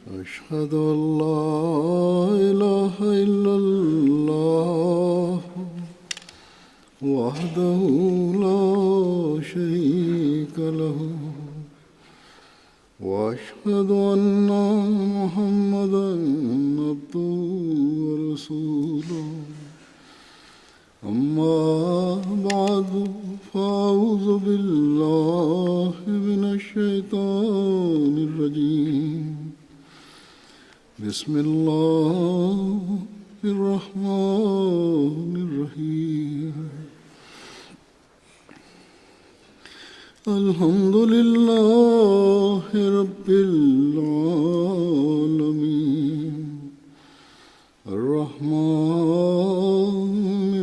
أشهد أن لا إله إلا الله وحده لا شريك له وأشهد أن محمدا عبده ورسوله أما بعد فأعوذ بالله من الشيطان الرجيم بسم الله الرحمن الرحيم الحمد لله رب العالمين الرحمن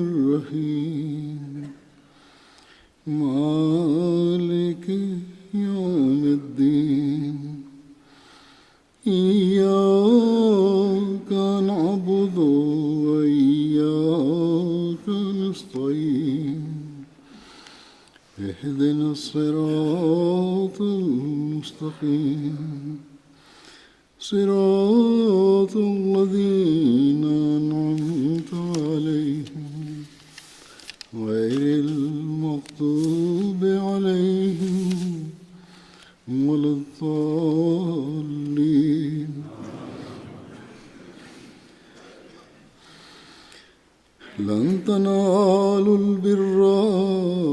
الرحيم مالك يوم الدين إياك نعبد وإياك نستعين اهدنا الصراط المستقيم صراط الذين أنعمت عليهم غير المغضوب عليهم ولا الضالين لن تنالوا البر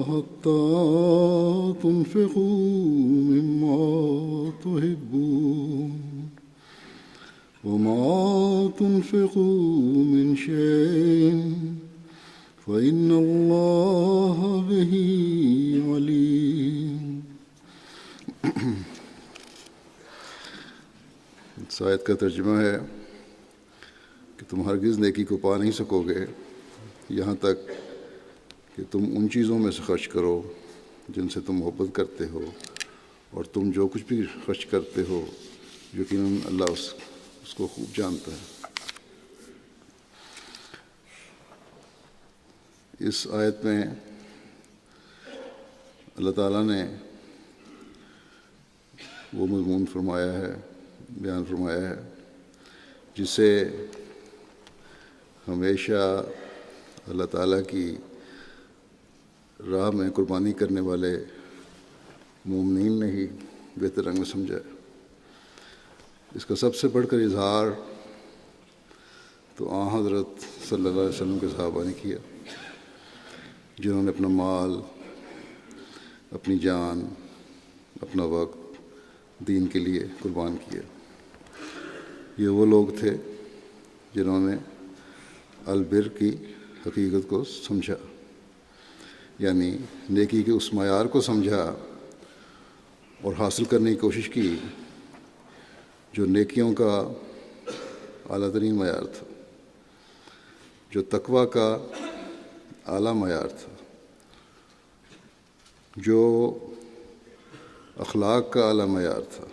حتى تنفقوا مما تحبون وما تنفقوا من شيء فإن الله به عليم. اس آیت کا ترجمہ ہے کہ تم ہرگز نیکی کو پا نہیں سکو گے یہاں تک کہ تم ان چیزوں میں سے خرچ کرو جن سے تم محبت کرتے ہو، اور تم جو کچھ بھی خرچ کرتے ہو یقیناً اللہ اس کو خوب جانتا ہے. اس آیت میں اللہ تعالیٰ نے وہ مضمون فرمایا ہے، بیان فرمایا ہے جسے ہمیشہ اللہ تعالیٰ کی راہ میں قربانی کرنے والے مومنین نے ہی بہتر رنگ میں سمجھا ہے. اس کا سب سے بڑھ کر اظہار تو حضرت صلی اللہ علیہ وسلم کے صحابہ نے کیا، جنہوں نے اپنا مال، اپنی جان، اپنا وقت دین کے لیے قربان کیا. یہ وہ لوگ تھے جنہوں نے البر کی حقیقت کو سمجھا، یعنی نیکی کے اس معیار کو سمجھا اور حاصل کرنے کی کوشش کی جو نیکیوں کا اعلیٰ ترین معیار تھا، جو تقویٰ کا اعلیٰ معیار تھا، جو اخلاق کا اعلیٰ معیار تھا،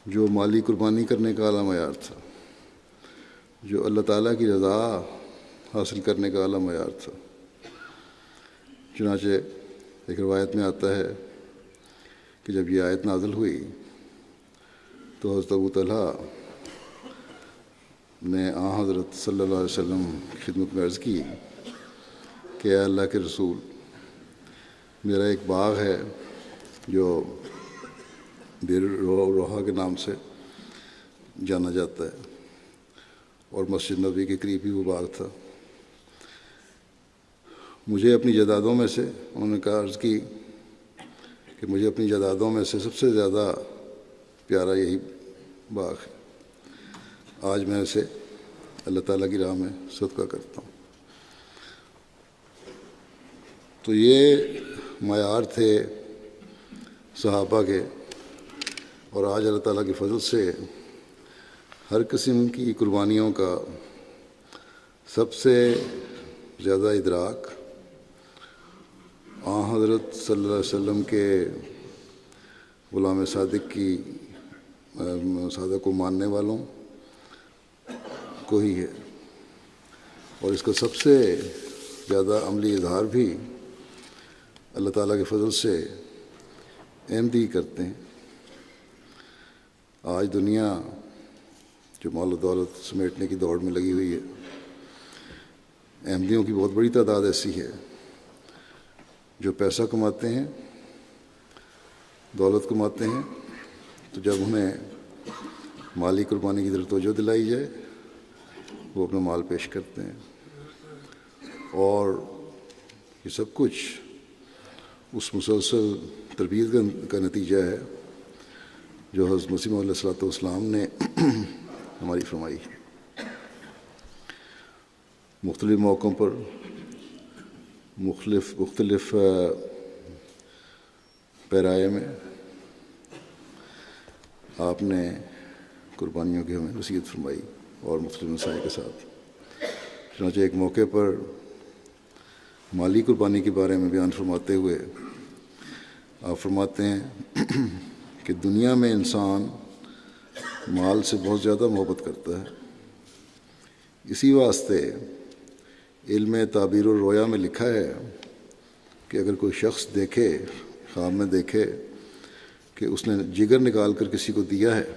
جو مالی قربانی کرنے کا اعلیٰ معیار تھا، جو اللہ تعالیٰ کی رضا حاصل کرنے کا اعلیٰ معیار تھا. چنانچہ ایک روایت میں آتا ہے کہ جب یہ آیت نازل ہوئی تو حضرت ابو طلحہ نے حضرت صلی اللہ علیہ وسلم کی خدمت میں عرض کی کہ اے اللہ کے رسول، میرا ایک باغ ہے جو بیر روحا کے نام سے جانا جاتا ہے، اور مسجد نبوی کے قریب ہی وہ باغ تھا. مجھے اپنی جائیدادوں میں سے، انہوں نے کہا عرض کی کہ مجھے اپنی جائیدادوں میں سے سب سے زیادہ پیارا یہی باغ ہے. آج میں اسے اللہ تعالیٰ کی راہ میں صدقہ کرتا ہوں. تو یہ معیار تھے صحابہ کے، اور آج اللہ تعالیٰ کے فضل سے ہر قسم کی قربانیوں کا سب سے زیادہ ادراک حضرت صلی اللہ علیہ وسلم کے غلام صادق کو ماننے والوں کو ہی ہے، اور اس کا سب سے زیادہ عملی اظہار بھی اللہ تعالیٰ کے فضل سے احمدی کرتے ہیں. آج دنیا جو مال و دولت سمیٹنے کی دوڑ میں لگی ہوئی ہے، احمدیوں کی بہت بڑی تعداد ایسی ہے جو پیسہ کماتے ہیں، دولت کماتے ہیں، تو جب انہیں مالی قربانی کی طرف توجہ دلائی جائے وہ اپنا مال پیش کرتے ہیں، اور یہ سب کچھ اس مسلسل تربیت کا نتیجہ ہے جو حضرت مسیح موعود علیہ الصلوۃ والسلام نے ہماری فرمائی۔ مختلف موقعوں پر مختلف پیرائے میں آپ نے قربانیوں کی ہمیں وصیت فرمائی اور مختلف مسائل کے ساتھ۔ چنانچہ ایک موقع پر مالی قربانی کے بارے میں بیان فرماتے ہوئے آپ فرماتے ہیں کہ دنیا میں انسان مال سے بہت زیادہ محبت کرتا ہے، اسی واسطے علم تعبیر الرؤیا میں لکھا ہے کہ اگر کوئی شخص دیکھے، خواب میں دیکھے کہ اس نے جگر نکال کر کسی کو دیا ہے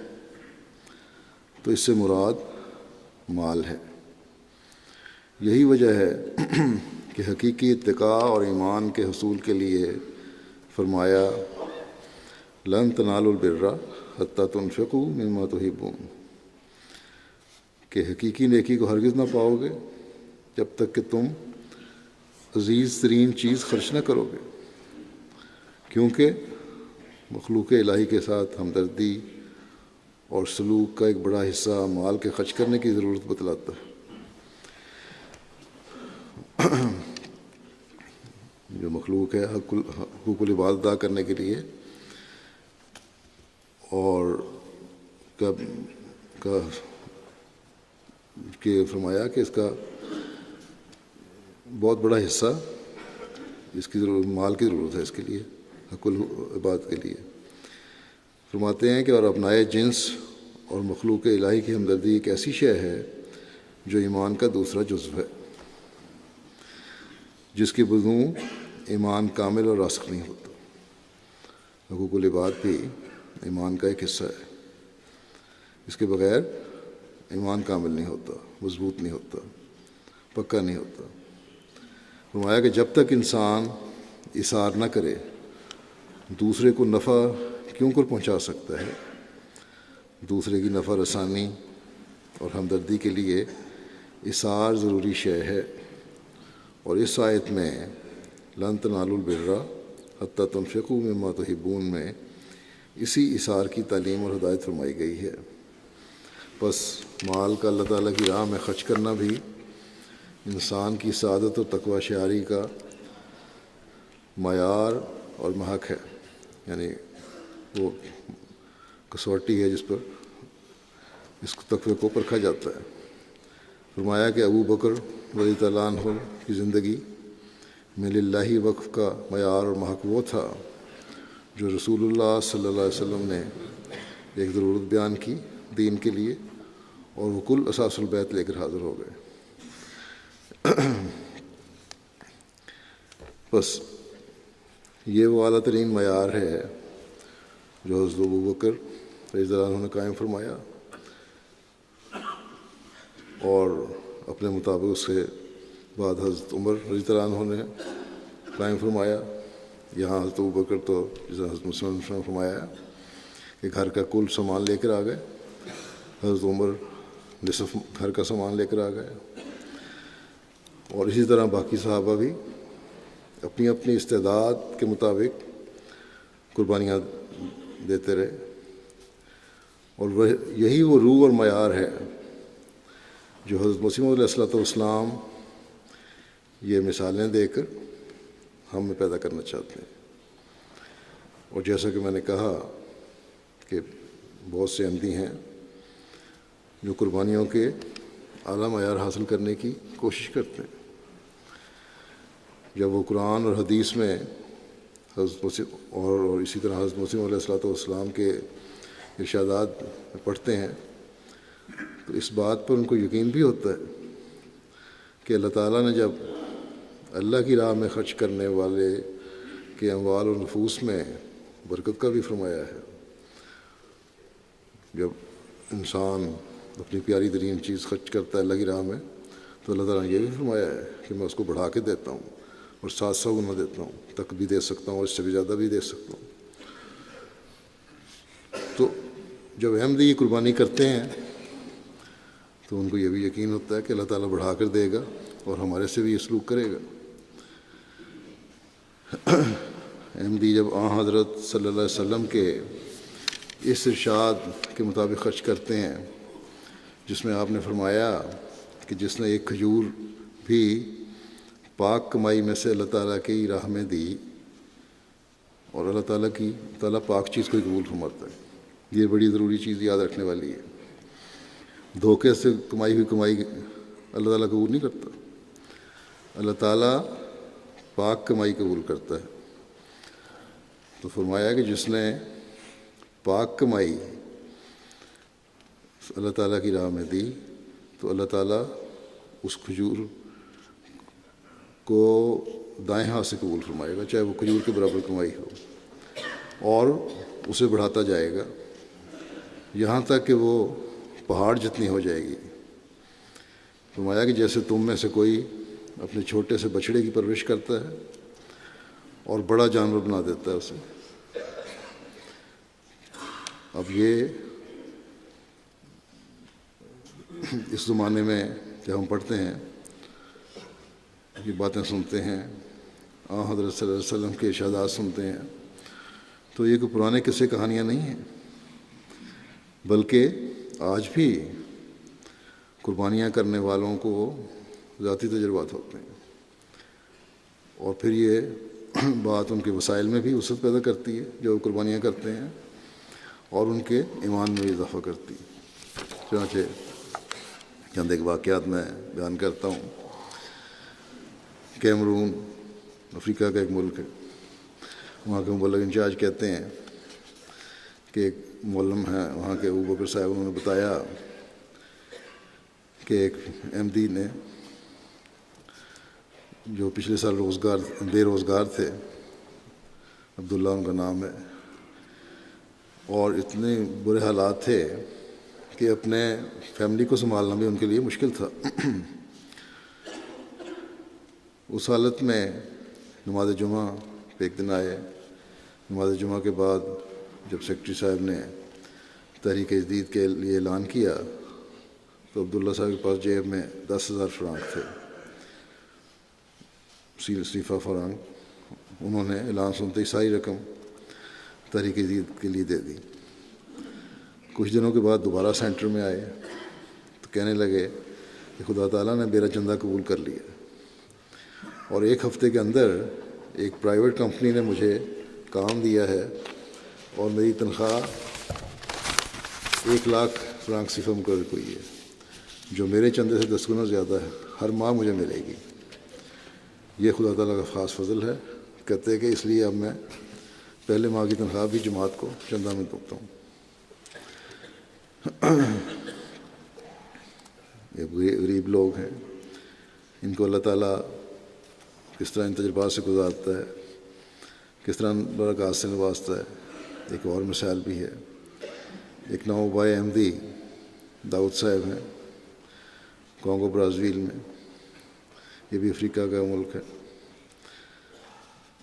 تو اس سے مراد مال ہے۔ یہی وجہ ہے کہ حقیقی اتقاء اور ایمان کے حصول کے لیے فرمایا لن تنالوا البر حتی تنفقوا مما تحبون، کہ حقیقی نیکی کو ہرگز نہ پاؤ گے جب تک کہ تم عزیز ترین چیز خرچ نہ کرو گے، کیونکہ مخلوق الہی کے ساتھ ہمدردی اور سلوک کا ایک بڑا حصہ مال کے خرچ کرنے کی ضرورت بتلاتا ہے۔ جو مخلوق ہے حقوق العباد ادا کرنے کے لیے، اور کہ فرمایا کہ اس کا بہت بڑا حصہ اس کی ضرورت مال کی ضرورت ہے، اس کے لیے حق العباد کے لیے۔ فرماتے ہیں کہ اور اپنائے جنس اور مخلوق الہی کی ہمدردی ایک ایسی شے ہے جو ایمان کا دوسرا جزو ہے، جس کے بدون ایمان کامل اور راسخ نہیں ہوتا۔ حقوق العباد بھی ایمان کا ایک حصہ ہے، اس کے بغیر ایمان کامل نہیں ہوتا، مضبوط نہیں ہوتا، پکا نہیں ہوتا۔ فرمایا کہ جب تک انسان اثار نہ کرے دوسرے کو نفع کیوں کر پہنچا سکتا ہے۔ دوسرے کی نفع رسانی اور ہمدردی کے لیے اثار ضروری شے ہے، اور اس آیت میں لن تنالوا البر حتی تنفقوا مما تحبون میں اسی اثار کی تعلیم اور ہدایت فرمائی گئی ہے۔ بس مال کا اللہ تعالیٰ کی راہ میں خرچ کرنا بھی انسان کی سعادت اور تقوی شعاری کا معیار اور محک ہے، یعنی وہ کسوٹی ہے جس پر اس تقوی کو پرکھا جاتا ہے۔ فرمایا کہ ابو بکر رضی اللہ عنہ کی زندگی میں للہ وقف کا معیار اور محک وہ تھا جو رسول اللہ صلی اللہ علیہ وسلم نے ایک ضرورت بیان کی دین کے لیے، اور وہ کل اساس البیت لے کر حاضر ہو گئے۔ بس یہ وہ اعلیٰ ترین معیار ہے جو حضرت ابو بکر رضی اللہ عنہ نے قائم فرمایا، اور اپنے مطابق اس کے بعد حضرت عمر رضی اللہ عنہ نے قائم فرمایا۔ یہاں حضرت ابو بکر تو جیسے حضرت مسلم نے فرمایا کہ گھر کا کل سامان لے کر آ گئے، حضرت عمر نصف گھر کا سامان لے کر آ گئے، اور اسی طرح باقی صحابہ بھی اپنی اپنی استعداد کے مطابق قربانیاں دیتے رہے، اور وہ یہی وہ روح اور معیار ہے جو حضرت مسیح موعود علیہ الصلوۃ والسلام یہ مثالیں دے کر ہم میں پیدا کرنا چاہتے ہیں۔ اور جیسا کہ میں نے کہا کہ بہت سے احمدی ہیں جو قربانیوں کے اعلیٰ معیار حاصل کرنے کی کوشش کرتے ہیں۔ جب وہ قرآن اور حدیث میں حضرت مسیح اور اسی طرح حضرت مسیح علیہ الصلوۃ والسلام کے ارشادات پڑھتے ہیں تو اس بات پر ان کو یقین بھی ہوتا ہے کہ اللہ تعالیٰ نے جب اللہ کی راہ میں خرچ کرنے والے کے اموال و نفوس میں برکت کا بھی فرمایا ہے، جب انسان اپنی پیاری ترین چیز خرچ کرتا ہے اللہ کی راہ میں تو اللہ تعالیٰ نے یہ بھی فرمایا ہے کہ میں اس کو بڑھا کے دیتا ہوں اور 700 گنا دیتا ہوں، تک بھی دے سکتا ہوں اور اس سے بھی زیادہ بھی دے سکتا ہوں۔ تو جب احمدی یہ قربانی کرتے ہیں تو ان کو یہ بھی یقین ہوتا ہے کہ اللہ تعالیٰ بڑھا کر دے گا اور ہمارے سے بھی یہ سلوک کرے گا۔ احمدی جب حضرت صلی اللہ علیہ وسلم کے اس ارشاد کے مطابق خرچ کرتے ہیں جس میں آپ نے فرمایا کہ جس نے ایک کھجور بھی پاک کمائی میں سے اللہ تعالیٰ کی راہ میں دی، اور اللہ تعالیٰ پاک چیز کو ہی قبول فرماتا ہے۔ یہ بڑی ضروری چیز یاد رکھنے والی ہے۔ دھوکے سے کمائی ہوئی کمائی اللہ تعالیٰ قبول نہیں کرتا، اللہ تعالیٰ پاک کمائی قبول کرتا ہے۔ تو فرمایا کہ جس نے پاک کمائی اللہ تعالیٰ کی راہ میں دی تو اللہ تعالیٰ اس کھجور کو دائیں ہاتھ سے قبول فرمائے گا، چاہے وہ کھجور کے برابر کمائی ہو، اور اسے بڑھاتا جائے گا یہاں تک کہ وہ پہاڑ جتنی ہو جائے گی۔ فرمایا کہ جیسے تم میں سے کوئی اپنے چھوٹے سے بچڑے کی پرورش کرتا ہے اور بڑا جانور بنا دیتا ہے اسے۔ اب یہ اس زمانے میں جب ہم پڑھتے ہیں، یہ باتیں سنتے ہیں، حضرت صلی اللہ علیہ وسلم کے ارشادات سنتے ہیں، تو یہ کوئی پرانے قصے کہانیاں نہیں ہیں، بلکہ آج بھی قربانیاں کرنے والوں کو ذاتی تجربات ہوتے ہیں، اور پھر یہ بات ان کے وسائل میں بھی وسعت پیدا کرتی ہے جو قربانیاں کرتے ہیں، اور ان کے ایمان میں اضافہ کرتی ہے۔ چنانچہ چند ایک واقعات میں بیان کرتا ہوں۔ کیمرون افریقہ کا ایک ملک ہے، وہاں کے مبلغ انچارج کہتے ہیں کہ ایک معلم ہیں وہاں کے ابو بکر صاحب، انہوں نے بتایا کہ ایک احمدی نے جو پچھلے سال بے روزگار تھے، عبداللہ ان کا نام ہے، اور اتنے برے حالات تھے کہ اپنے فیملی کو سنبھالنا بھی ان کے لیے مشکل تھا۔ اس حالت میں نماز جمعہ پہ ایک دن آئے۔ نماز جمعہ کے بعد جب سیکرٹری صاحب نے تحریک جدید کے لیے اعلان کیا تو عبداللہ صاحب کے پاس جیب میں 10,000 فرانک تھے، صفہ فرانک۔ انہوں نے اعلان سنتے ہی ساری رقم تحریک جدید کے لیے دے دی۔ کچھ دنوں کے بعد دوبارہ سینٹر میں آئے تو کہنے لگے کہ خدا تعالیٰ نے میرا چندہ قبول کر لیا، اور ایک ہفتے کے اندر ایک پرائیویٹ کمپنی نے مجھے کام دیا ہے اور میری تنخواہ 1,00,000 فرانک صفر مقرر ہوئی ہے، جو میرے چندے سے 10 گنا زیادہ ہے، ہر ماہ مجھے ملے گی۔ یہ خدا تعالیٰ کا خاص فضل ہے۔ کہتے ہیں کہ اس لیے اب میں پہلے ماہ کی تنخواہ بھی جماعت کو چندہ میں دیتا ہوں۔ یہ غریب لوگ ہیں، ان کو اللہ تعالیٰ کس طرح ان تجربات سے گزارتا ہے، کس طرح برکات سے نوازتا ہے۔ ایک اور مثال بھی ہے، ایک نوبائے احمدی داؤد صاحب ہیں، کانگو برازیل میں، یہ بھی افریقہ کا ملک ہے۔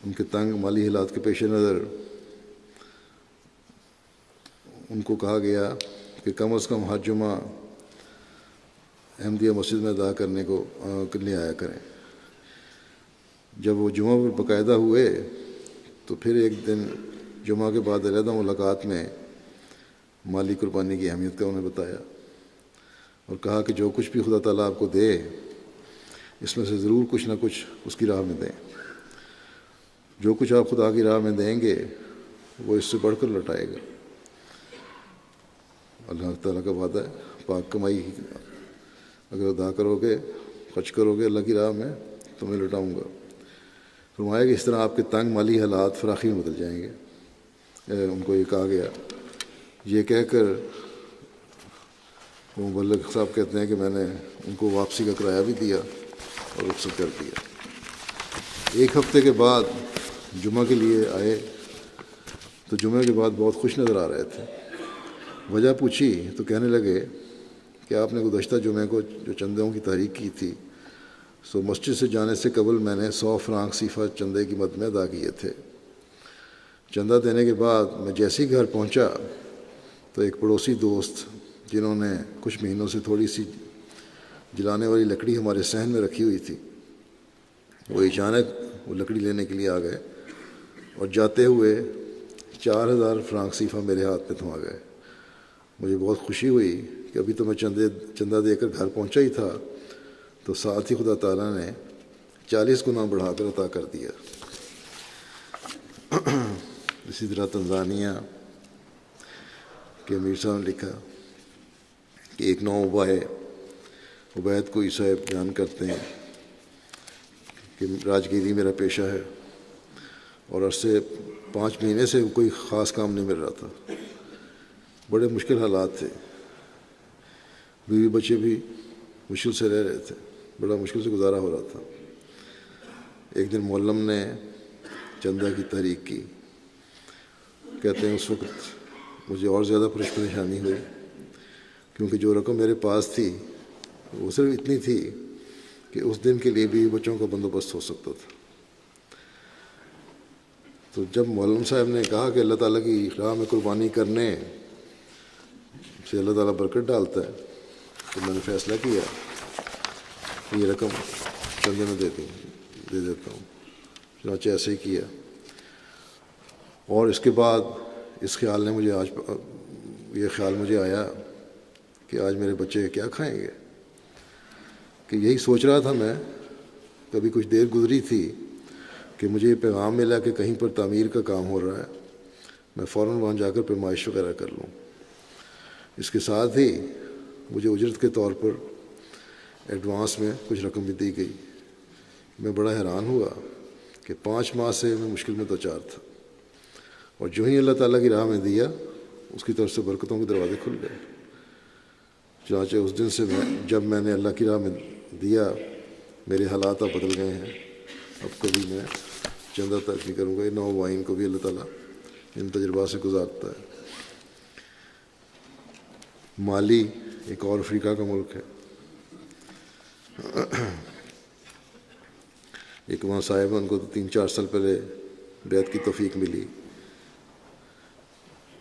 ان کے تنگ مالی حالات کے پیش نظر ان کو کہا گیا کہ کم از کم ہر جمعہ احمدیہ مسجد میں ادا کرنے کو لے آیا کریں۔ جب وہ جمعہ پر باقاعدہ ہوئے تو پھر ایک دن جمعہ کے بعد علیحدہ ملاقات میں مالی قربانی کی اہمیت کا انہیں بتایا، اور کہا کہ جو کچھ بھی خدا تعالیٰ آپ کو دے اس میں سے ضرور کچھ نہ کچھ اس کی راہ میں دیں۔ جو کچھ آپ خدا کی راہ میں دیں گے وہ اس سے بڑھ کر لوٹائے گا۔ اللہ تعالیٰ کا وعدہ ہے، پاک کمائی اگر ادا کرو گے، خرچ کرو گے اللہ کی راہ میں تو میں لوٹاؤں گا۔ فرمایا کہ اس طرح آپ کے تنگ مالی حالات فراخی میں بدل جائیں گے۔ ان کو یہ کہا گیا، یہ کہہ کر وہ مبلغ صاحب کہتے ہیں کہ میں نے ان کو واپسی کا کرایہ بھی دیا اور رخصت کر دیا۔ ایک ہفتے کے بعد جمعہ کے لیے آئے تو جمعہ کے بعد بہت خوش نظر آ رہے تھے۔ وجہ پوچھی تو کہنے لگے کہ آپ نے گزشتہ جمعے کو جو چندوں کی تحریک کی تھی سو مسجد سے جانے سے قبل میں نے 100 فرانک صیفہ چندے کی مد میں ادا کیے تھے۔ چندہ دینے کے بعد میں جیسے ہی گھر پہنچا تو ایک پڑوسی دوست جنہوں نے کچھ مہینوں سے تھوڑی سی جلانے والی لکڑی ہمارے صحن میں رکھی ہوئی تھی، وہ اچانک وہ لکڑی لینے کے لیے آ گئے اور جاتے ہوئے 4000 فرانک صیفہ میرے ہاتھ میں تھما گئے۔ مجھے بہت خوشی ہوئی کہ ابھی تو میں چندہ دے کر گھر پہنچا ہی تھا تو ساتھ ہی خدا تعالیٰ نے 40 گنا بڑھا کر عطا کر دیا۔ اسی طرح تنزانیہ کے امیر صاحب نے لکھا کہ ایک نوبائے عبید کوئی صاحب بیان کرتے ہیں کہ راجگیری میرا پیشہ ہے اور عرصے 5 مہینے سے کوئی خاص کام نہیں مل رہا تھا، بڑے مشکل حالات تھے، بیوی بچے بھی مشکل سے رہ رہے تھے، بڑا مشکل سے گزارا ہو رہا تھا۔ ایک دن معلم نے چندہ کی تحریک کی، کہتے ہیں اس وقت مجھے اور زیادہ پریشانی ہوئی کیونکہ جو رقم میرے پاس تھی وہ صرف اتنی تھی کہ اس دن کے لیے بھی بچوں کا بندوبست ہو سکتا تھا۔ تو جب معلم صاحب نے کہا کہ اللہ تعالیٰ کی راہ میں قربانی کرنے سے اللہ تعالیٰ برکت ڈالتا ہے تو میں نے فیصلہ کیا کہ یہ رقم چندے میں دے دیتا ہوں۔ چنانچہ ایسے ہی کیا، اور اس کے بعد اس خیال نے مجھے یہ خیال مجھے آیا کہ آج میرے بچے کیا کھائیں گے، کہ یہی سوچ رہا تھا میں، کبھی کچھ دیر گزری تھی کہ مجھے یہ پیغام ملا کہ کہیں پر تعمیر کا کام ہو رہا ہے، میں فوراً وہاں جا کر پیمائش وغیرہ کر لوں۔ اس کے ساتھ ہی مجھے اجرت کے طور پر ایڈوانس میں کچھ رقم بھی دی گئی۔ میں بڑا حیران ہوا کہ 5 ماہ سے میں مشکل میں دوچار تھا، اور جو ہی اللہ تعالیٰ کی راہ میں دیا اس کی طرف سے برکتوں کے دروازے کھل گئے۔ چنانچہ اس دن سے جب میں نے اللہ کی راہ میں دیا میرے حالات اب بدل گئے ہیں۔ اب کبھی میں چندہ تک نہیں کروں گا، یہ نوبائین کو بھی اللہ تعالیٰ ان تجربات سے گزارتا ہے۔ مالی ایک اور افریقہ کا ملک ہے۔ ایک وہاں صاحب ان کو 3-4 سال پہلے بیعت کی توفیق ملی،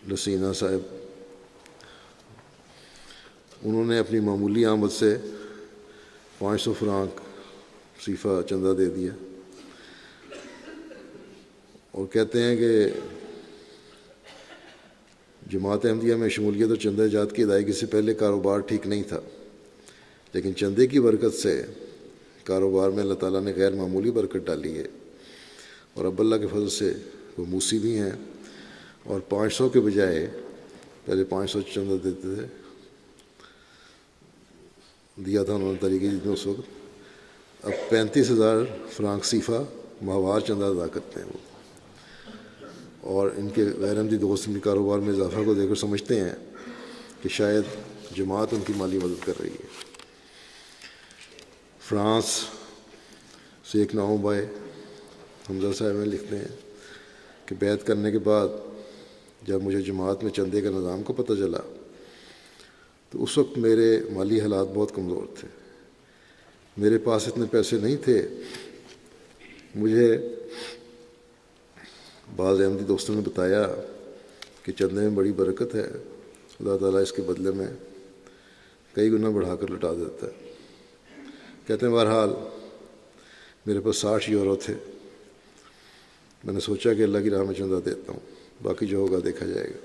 لسینہ صاحب۔ انہوں نے اپنی معمولی آمد سے 500 فرانک صیفہ چندہ دے دیا اور کہتے ہیں کہ جماعت احمدیہ میں شمولیت اور چندہ جات کی ادائیگی سے پہلے کاروبار ٹھیک نہیں تھا، لیکن چندے کی برکت سے کاروبار میں اللہ تعالیٰ نے غیر معمولی برکت ڈالی ہے، اور اب اللہ کے فضل سے وہ موسی بھی ہیں، اور 500 کے بجائے پہلے 500 چندہ دیتے تھے، دیا تھا انہوں نے طریقے جتنے اس وقت، اب 35,000 فرانک صیفہ ماہوار چندہ ادا کرتے ہیں وہ، اور ان کے غیر احمدی دوست ان کے کاروبار میں اضافہ کو دیکھ کر سمجھتے ہیں کہ شاید جماعت ان کی مالی مدد کر رہی ہے۔ فرانس سے ایک نوبائے حمزہ صاحب میں لکھتے ہیں کہ بیعت کرنے کے بعد جب مجھے جماعت میں چندے کا نظام کو پتہ چلا تو اس وقت میرے مالی حالات بہت کمزور تھے، میرے پاس اتنے پیسے نہیں تھے۔ مجھے بعض احمدی دوستوں نے بتایا کہ چندے میں بڑی برکت ہے، اللہ تعالیٰ اس کے بدلے میں کئی گنا بڑھا کر لٹا دیتا ہے۔ کہتے ہیں بہرحال میرے پاس 60 یورو تھے، میں نے سوچا کہ اللہ کی راہ میں چندہ دیتا ہوں، باقی جو ہوگا دیکھا جائے گا۔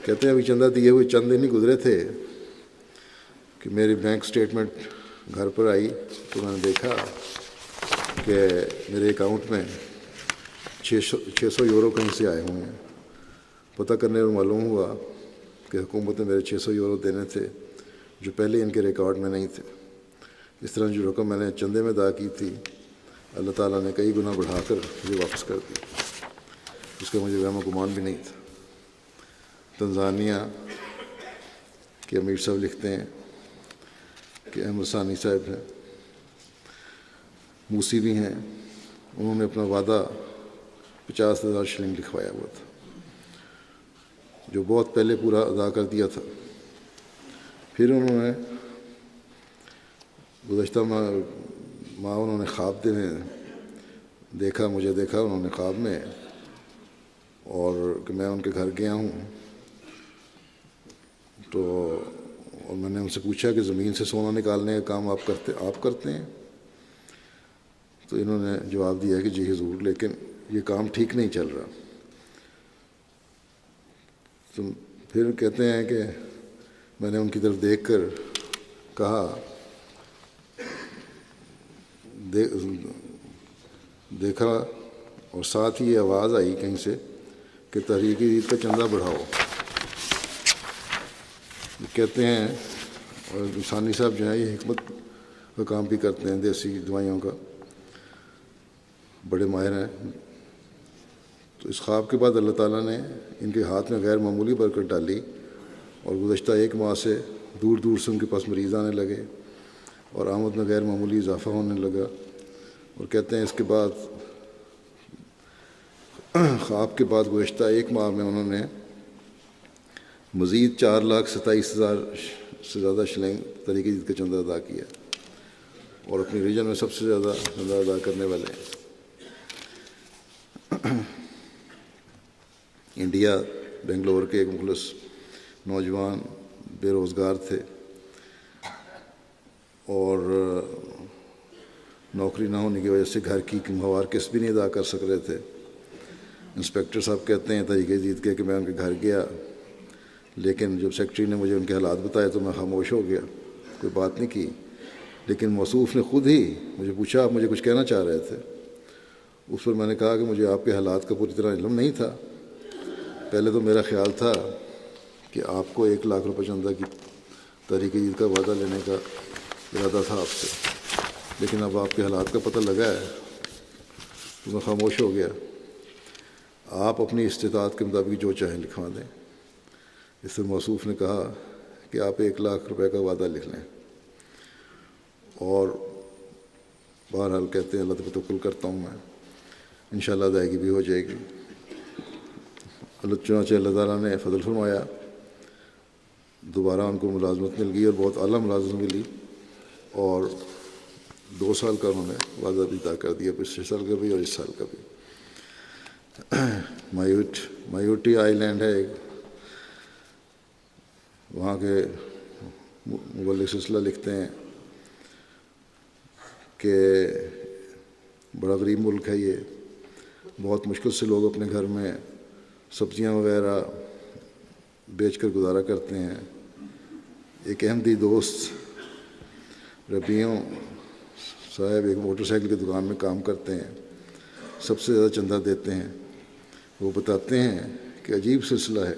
کہتے ہیں ابھی چندہ دیے ہوئے چند دن ہی گزرے تھے کہ میری بینک سٹیٹمنٹ گھر پر آئی تو میں نے دیکھا کہ میرے اکاؤنٹ میں 600 یورو کہیں سے آئے ہوئے ہیں۔ پتہ کرنے پر معلوم ہوا کہ حکومت نے میرے 600 یورو دینے تھے جو پہلے ان کے ریکارڈ میں نہیں تھے۔ اس طرح جو رقم میں نے چندے میں ادا کی تھی اللہ تعالیٰ نے کئی گنا بڑھا کر مجھے واپس کر دی، جس کا مجھے وہم و گمان بھی نہیں تھا۔ تنزانیہ کے امیر صاحب لکھتے ہیں کہ احمد ثانی صاحب ہیں، موسی بھی ہیں، انہوں نے اپنا وعدہ 50,000 شلنگ لکھوایا ہوا تھا، جو بہت پہلے پورا ادا کر دیا تھا۔ پھر انہوں نے گزشتہ ماہ انہوں نے خواب دیکھا، مجھے دیکھا انہوں نے خواب میں، اور کہ میں ان کے گھر گیا ہوں، تو اور میں نے ان سے پوچھا کہ زمین سے سونا نکالنے کا کام آپ کرتے ہیں؟ تو انہوں نے جواب دیا کہ جی حضور، لیکن یہ کام ٹھیک نہیں چل رہا۔ تو پھر کہتے ہیں کہ میں نے ان کی طرف دیکھ کر کہا، دیکھا اور ساتھ ہی یہ آواز آئی کہیں سے کہ تحریک عید کا چندہ بڑھاؤ۔ کہتے ہیں، اور ثانی صاحب جو ہیں یہ حکمت کا کام بھی کرتے ہیں، دیسی دوائیوں کا بڑے ماہر ہیں۔ تو اس خواب کے بعد اللہ تعالیٰ نے ان کے ہاتھ میں غیر معمولی برکت ڈالی، اور گزشتہ 1 ماہ سے دور دور سے ان کے پاس مریض آنے لگے، اور آمد میں غیر معمولی اضافہ ہونے لگا۔ اور کہتے ہیں اس کے بعد خواب کے بعد گزشتہ 1 ماہ میں انہوں نے مزید 4,27,000 سے زیادہ شلنگ تحریک عید کا چندہ ادا کیا، اور اپنی ریجن میں سب سے زیادہ چندہ ادا کرنے والے ہیں۔ انڈیا بنگلور کے ایک مخلص نوجوان بے روزگار تھے، اور نوکری نہ ہونے کی وجہ سے گھر کی ماہوار قسط بھی نہیں ادا کر سک رہے تھے۔ انسپیکٹر صاحب کہتے ہیں تحریک عید کے کہ میں ان کے گھر گیا، لیکن جب سیکرٹری نے مجھے ان کے حالات بتائے تو میں خاموش ہو گیا، کوئی بات نہیں کی۔ لیکن موصوف نے خود ہی مجھے پوچھا آپ مجھے کچھ کہنا چاہ رہے تھے؟ اس پر میں نے کہا کہ مجھے آپ کے حالات کا پوری طرح علم نہیں تھا۔ پہلے تو میرا خیال تھا کہ آپ کو 1,00,000 روپے چندہ کی تحریک عید کا وعدہ لینے کا ارادہ تھا آپ سے، لیکن اب آپ کے حالات کا پتہ لگا ہے تو میں خاموش ہو گیا۔ آپ اپنی استطاعت کے مطابق جو چاہیں لکھوا دیں۔ اس سے موصوف نے کہا کہ آپ 1,00,000 روپے کا وعدہ لکھ لیں، اور بہرحال کہتے ہیں اللہ تب توکل کرتا ہوں میں، انشاءاللہ ادائیگی بھی ہو جائے گی۔ چنانچہ اللہ تعالیٰ نے فضل فرمایا، دوبارہ ان کو ملازمت مل گئی، اور بہت اعلیٰ ملازمت ملی، اور 2 سال کا انہوں نے وعدہ بھی ادا کر دیا، پچھلے سال کا بھی اور اس سال کا بھی۔ مایوٹی آئی لینڈ ہے ایک، وہاں کے مبلغ سلسلہ لکھتے ہیں کہ بڑا غریب ملک ہے یہ، بہت مشکل سے لوگ اپنے گھر میں سبزیاں وغیرہ بیچ کر گزارا کرتے ہیں۔ ایک احمدی دوست ربیعوں صاحب ایک موٹر سائیکل کی دکان میں کام کرتے ہیں، سب سے زیادہ چندہ دیتے ہیں۔ وہ بتاتے ہیں کہ عجیب سلسلہ ہے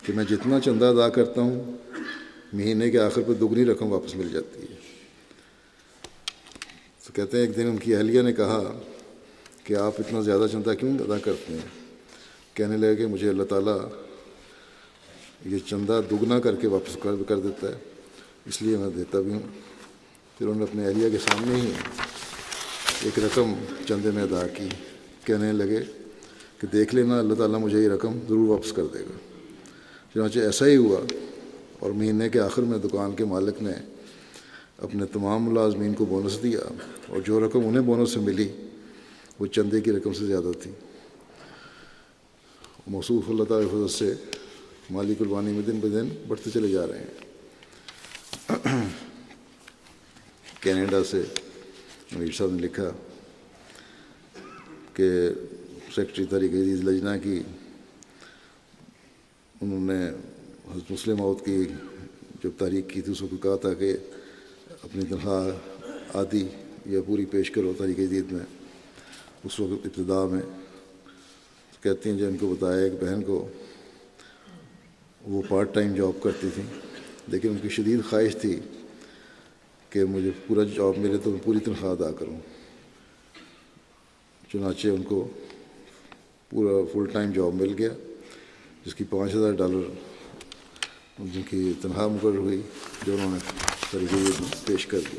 کہ میں جتنا چندہ ادا کرتا ہوں مہینے کے آخر پہ دگنی رقم واپس مل جاتی ہے۔ تو کہتے ہیں ایک دن ان کی اہلیہ نے کہا کہ آپ اتنا زیادہ چندہ کیوں ادا کرتے ہیں؟ کہنے لگے کہ مجھے اللہ تعالیٰ یہ چندہ دگنا کر کے واپس کر دیتا ہے، اس لیے میں دیتا بھی ہوں۔ پھر انہوں نے اپنے اہلیہ کے سامنے ہی ایک رقم چندے میں ادا کی، کہنے لگے کہ دیکھ لینا اللہ تعالیٰ مجھے یہ رقم ضرور واپس کر دے گا۔ چنانچہ ایسا ہی ہوا، اور مہینے کے آخر میں دکان کے مالک نے اپنے تمام ملازمین کو بونس دیا، اور جو رقم انہیں بونس سے ملی وہ چندے کی رقم سے زیادہ تھی۔ موصوف اللہ تعالیٰ کی فضل سے مالی قربانی میں دن بدن بڑھتے چلے جا رہے ہیں۔ کینیڈا سے امیر صاحب نے لکھا کہ سیکرٹری تحریک عزیز لجنہ کی، انہوں نے حضرت مسلم موعود کی جب تحریک کی تھی اس کو کہا تھا کہ اپنی تنخواہ آدھی یا پوری پیش کرو تحریک عزیز میں۔ اس وقت ابتدا میں کہتی ہیں جو ان کو بتایا ایک بہن کو، وہ پارٹ ٹائم جاب کرتی تھی، لیکن ان کی شدید خواہش تھی کہ مجھے پورا جاب ملے تو میں پوری تنخواہ ادا کروں۔ چنانچہ ان کو پورا فل ٹائم جاب مل گیا، جس کی $5,000 جن کی تنخواہ مقرر ہوئی، جو انہوں نے تحریک پیش کر دی۔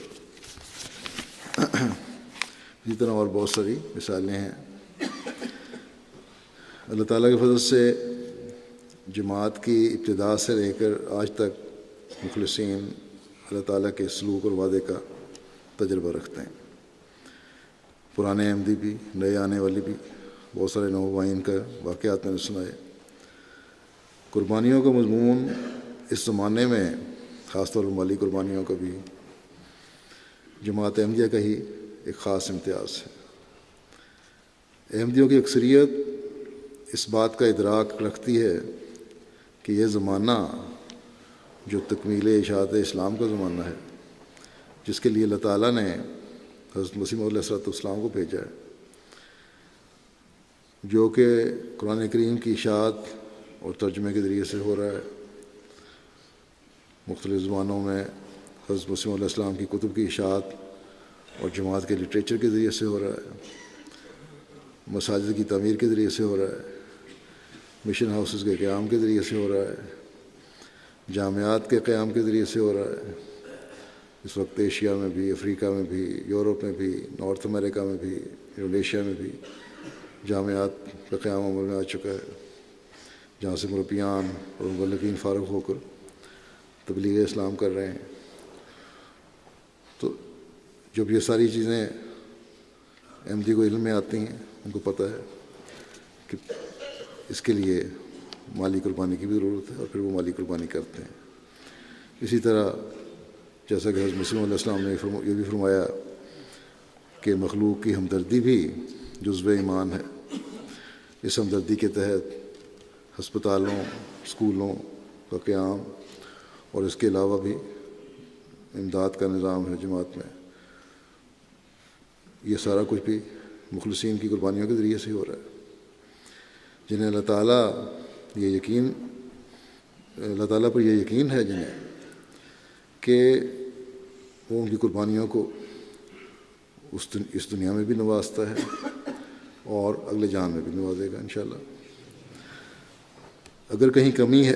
اسی طرح اور بہت ساری مثالیں ہیں۔ اللہ تعالیٰ کے فضل سے جماعت کی ابتدا سے لے کر آج تک مخلصین اللہ تعالیٰ کے سلوک اور وعدے کا تجربہ رکھتے ہیں. پرانے احمدی بھی، نئے آنے والی بھی، بہت سارے نوآئین کا واقعات میں نے سنائے. قربانیوں کا مضمون اس زمانے میں خاص طور پر مالی قربانیوں کا بھی جماعت احمدیہ کا ہی ایک خاص امتیاز ہے. احمدیوں کی اکثریت اس بات کا ادراک رکھتی ہے کہ یہ زمانہ جو تکمیل اشاعت اسلام کا زمانہ ہے، جس کے لیے اللہ تعالیٰ نے حضرت مسیح موعود علیہ السلام کو بھیجا ہے، جو کہ قرآن کریم کی اشاعت اور ترجمے کے ذریعے سے ہو رہا ہے. مختلف زبانوں میں حضرت مسیح علیہ السلام کی کتب کی اشاعت اور جماعت کے لٹریچر کے ذریعے سے ہو رہا ہے. مساجد کی تعمیر کے ذریعے سے ہو رہا ہے. مشن ہاؤسز کے قیام کے ذریعے سے ہو رہا ہے. جامعات کے قیام کے ذریعے سے ہو رہا ہے. اس وقت ایشیا میں بھی، افریقہ میں بھی، یورپ میں بھی، نارتھ امریکہ میں بھی، انڈونیشیا میں بھی جامعات کا قیام عمل میں آ چکا ہے، جہاں سے مربیان اور مبلغین فارغ ہو کر تبلیغ اسلام کر رہے ہیں. تو جب یہ ساری چیزیں احمدی کو علم میں آتی ہیں، ان کو پتہ ہے کہ اس کے لیے مالی قربانی کی بھی ضرورت ہے، اور پھر وہ مالی قربانی کرتے ہیں. اسی طرح جیسا کہ حضرت مسیح علیہ السلام نے یہ بھی فرمایا کہ مخلوق کی ہمدردی بھی جزو ایمان ہے. اس ہمدردی کے تحت ہسپتالوں، اسکولوں کا قیام اور اس کے علاوہ بھی امداد کا نظام ہے جماعت میں. یہ سارا کچھ بھی مخلصین کی قربانیوں کے ذریعے سے ہی ہو رہا ہے، جنہیں اللہ تعالیٰ پر یہ یقین ہے جنہیں کہ وہ ان کی قربانیوں کو اس دنیا میں بھی نوازتا ہے اور اگلے جان میں بھی نوازے گا انشاءاللہ. اگر کہیں کمی ہے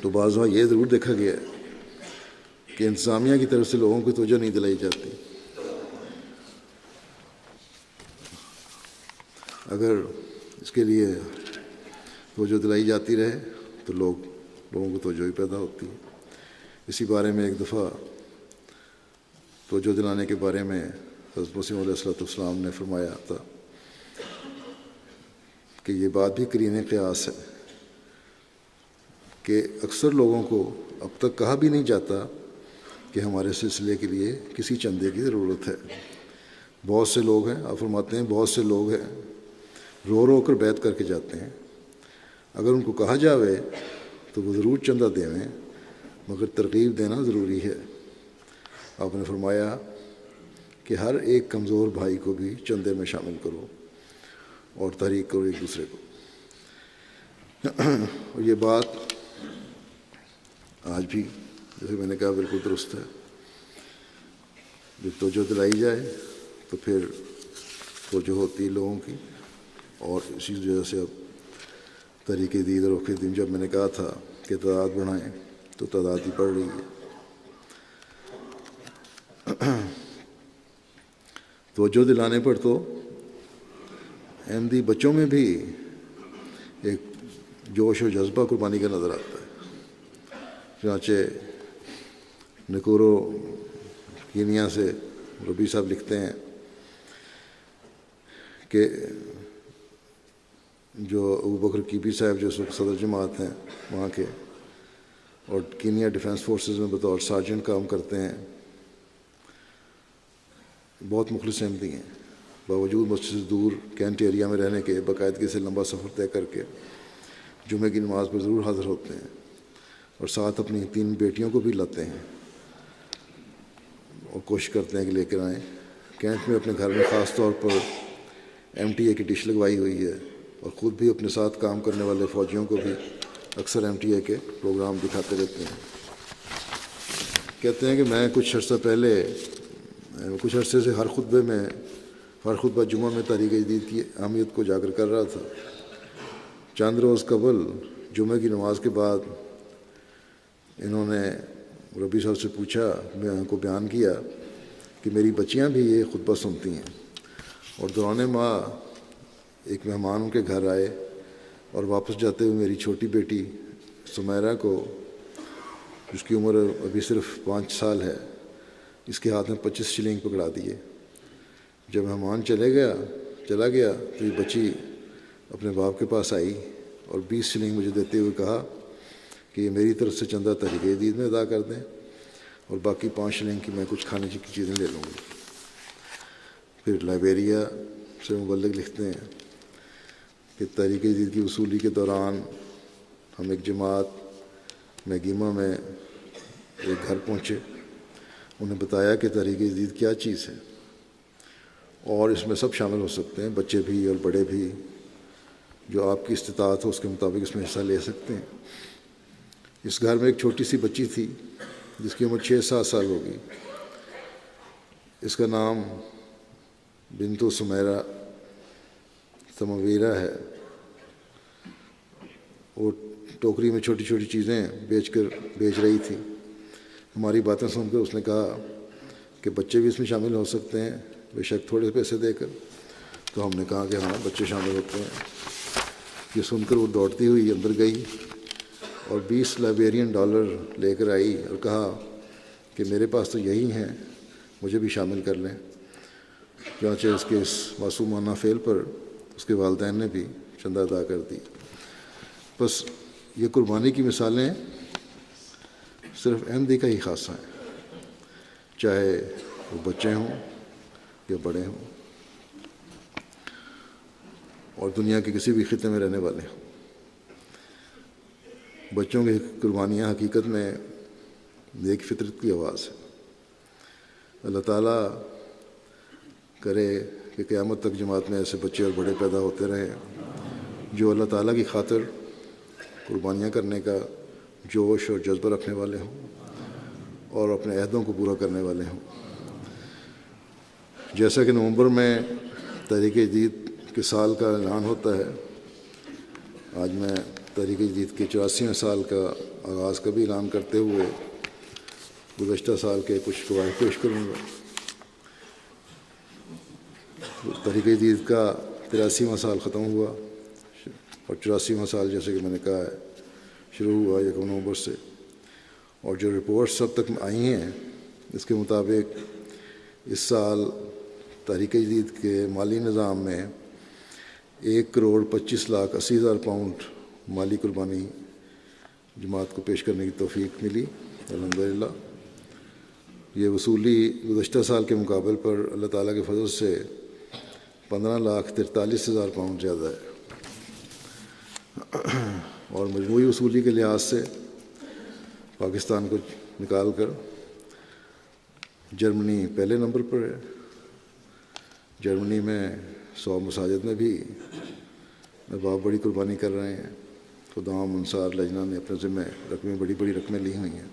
تو بعض وقت یہ ضرور دیکھا گیا ہے کہ انتظامیہ کی طرف سے لوگوں کو توجہ نہیں دلائی جاتی. اگر اس کے لیے توجہ دلائی جاتی رہے تو لوگوں کو توجہ ہی پیدا ہوتی ہے. اسی بارے میں ایک دفعہ توجہ دلانے کے بارے میں حضرت مسیح علیہ السلام نے فرمایا تھا کہ یہ بات بھی قرین قیاس ہے کہ اکثر لوگوں کو اب تک کہا بھی نہیں جاتا کہ ہمارے سلسلے کے لیے کسی چندے کی ضرورت ہے. بہت سے لوگ ہیں، آپ فرماتے ہیں بہت سے لوگ ہیں رو رو کر بیعت کر کے جاتے ہیں. اگر ان کو کہا جاوے تو وہ ضرور چندہ دیں، مگر ترغیب دینا ضروری ہے. آپ نے فرمایا کہ ہر ایک کمزور بھائی کو بھی چندے میں شامل کرو اور تحریک کرو ایک دوسرے کو. اور یہ بات آج بھی جیسے میں نے کہا بالکل درست ہے. جب توجہ دلائی جائے تو پھر توجہ ہوتی ہے لوگوں کی، اور اسی وجہ سے اب تحریک دید اور وقف دین، جب میں نے کہا تھا کہ تعداد بڑھائیں تو تعداد ہی بڑھ رہی ہے. توجہ دلانے پر تو احمدی بچوں میں بھی ایک جوش و جذبہ قربانی کا نظر آتا ہے. چنانچہ نکورو کینیا سے ربی صاحب لکھتے ہیں کہ جو ابو بکر کیبی صاحب جو اس وقت صدر جماعت ہیں وہاں کے، اور کینیا ڈیفینس فورسز میں بطور سارجنٹ کام کرتے ہیں، بہت مخلص احمدی ہیں. باوجود مسجد سے دور کینٹ ایریا میں رہنے کے باقاعدگی سے لمبا سفر طے کر کے جمعے کی نماز پر ضرور حاضر ہوتے ہیں، اور ساتھ اپنی 3 بیٹیوں کو بھی لاتے ہیں اور کوشش کرتے ہیں کہ لے کر آئیں. کینٹ میں اپنے گھر میں خاص طور پر MTA کی ڈش لگوائی ہوئی ہے، اور خود بھی اپنے ساتھ کام کرنے والے فوجیوں کو بھی اکثر MTA کے پروگرام دکھاتے رہتے ہیں. کہتے ہیں کہ میں کچھ عرصے سے ہر خطبہ جمعہ میں تحریک جدید کی اہمیت کو اجاگر کر رہا تھا. چند روز قبل جمعہ کی نماز کے بعد انہوں نے ربی صاحب سے پوچھا، میں ان کو بیان کیا کہ میری بچیاں بھی یہ خطبہ سنتی ہیں، اور دوران ماہ ایک مہمان ان کے گھر آئے اور واپس جاتے ہوئے میری چھوٹی بیٹی سمیرہ کو، جس کی عمر ابھی صرف 5 سال ہے، اس کے ہاتھ میں 25 شلنگ پکڑا دیے۔ جب مہمان چلا گیا تو یہ بچی اپنے باپ کے پاس آئی اور 20 شلنگ مجھے دیتے ہوئے کہا کہ یہ میری طرف سے چندہ تحریک جدید میں ادا کر دیں اور باقی 5 شلنگ کی میں کچھ کھانے کی چیزیں لے لوں گی۔ پھر لائبیریا سے مبلغ لکھتے ہیں کہ تحریک جدید کی وصولی کے دوران ہم ایک جماعت میگیما میں ایک گھر پہنچے۔ انہیں بتایا کہ تحریک جدید کیا چیز ہے اور اس میں سب شامل ہو سکتے ہیں، بچے بھی اور بڑے بھی، جو آپ کی استطاعت ہو اس کے مطابق اس میں حصہ لے سکتے ہیں۔ اس گھر میں ایک چھوٹی سی بچی تھی جس کی عمر 6-7 سال ہوگی۔ اس کا نام بنتو سمیرہ سمویرہ ہے۔ وہ ٹوکری میں چھوٹی چھوٹی چیزیں بیچ رہی تھی۔ ہماری باتیں سن کر اس نے کہا کہ بچے بھی اس میں شامل ہو سکتے ہیں، بے شک تھوڑے پیسے دے کر۔ تو ہم نے کہا کہ ہاں بچے شامل ہوتے ہیں۔ یہ سن کر وہ دوڑتی ہوئی اندر گئی اور 20 لائبیرین ڈالر لے کر آئی اور کہا کہ میرے پاس تو یہی ہیں، مجھے بھی شامل کر لیں۔ چنانچہ اس کے اس معصومانہ فعل پر اس کے والدین نے بھی چندہ ادا کر دی۔ بس یہ قربانی کی مثالیں صرف احمدی کا ہی خاصہ ہیں، چاہے وہ بچے ہوں یا بڑے ہوں اور دنیا کے کسی بھی خطے میں رہنے والے ہوں۔ بچوں کی قربانیاں حقیقت میں نیک فطرت کی آواز ہے۔ اللہ تعالیٰ کرے کہ قیامت تک جماعت میں ایسے بچے اور بڑے پیدا ہوتے رہیں جو اللہ تعالیٰ کی خاطر قربانیاں کرنے کا جوش اور جذبہ رکھنے والے ہوں اور اپنے عہدوں کو پورا کرنے والے ہوں۔ جیسا کہ نومبر میں تحریک جدید کے سال کا اعلان ہوتا ہے، آج میں تحریک جدید کے 84ویں سال کا آغاز کا بھی اعلان کرتے ہوئے گزشتہ سال کے کچھ فوائد پیش کروں گا۔ تحریک جدید کا 83واں سال ختم ہوا اور 84واں سال جیسے کہ میں نے کہا ہے شروع ہوا 1 نومبر سے، اور جو رپورٹس اب تک آئی ہیں اس کے مطابق اس سال تحریک جدید کے مالی نظام میں 1,25,80,000 پاؤنڈ مالی قربانی جماعت کو پیش کرنے کی توفیق ملی الحمدللہ۔ یہ وصولی گزشتہ سال کے مقابل پر اللہ تعالیٰ کے فضل سے 15,43,000 پاؤنڈ زیادہ ہے، اور مجموعی وصولی کے لحاظ سے پاکستان کو نکال کر جرمنی پہلے نمبر پر ہے۔ جرمنی میں 100 مساجد میں بھی احباب بڑی قربانی کر رہے ہیں۔ خدام انصار لجنہ نے اپنے ذمہ بڑی بڑی رقمیں لی ہوئی ہیں،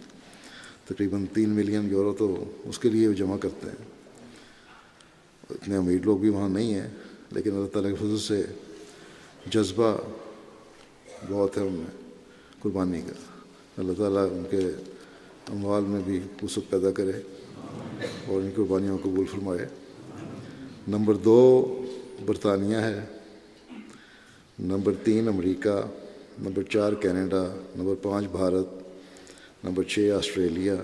تقریباً 3 ملین یورو تو اس کے لیے وہ جمع کرتے ہیں۔ اتنے امیر لوگ بھی وہاں نہیں ہیں، لیکن اللہ تعالیٰ کے فضل سے جذبہ بہت ہے ان میں قربانی کا۔ اللہ تعالیٰ ان کے اموال میں بھی وسعت پیدا کرے اور ان قربانیوں کو قبول فرمائے۔ نمبر 2 برطانیہ ہے، نمبر 3 امریکہ، نمبر 4 کینیڈا، نمبر 5 بھارت، نمبر 6 آسٹریلیا،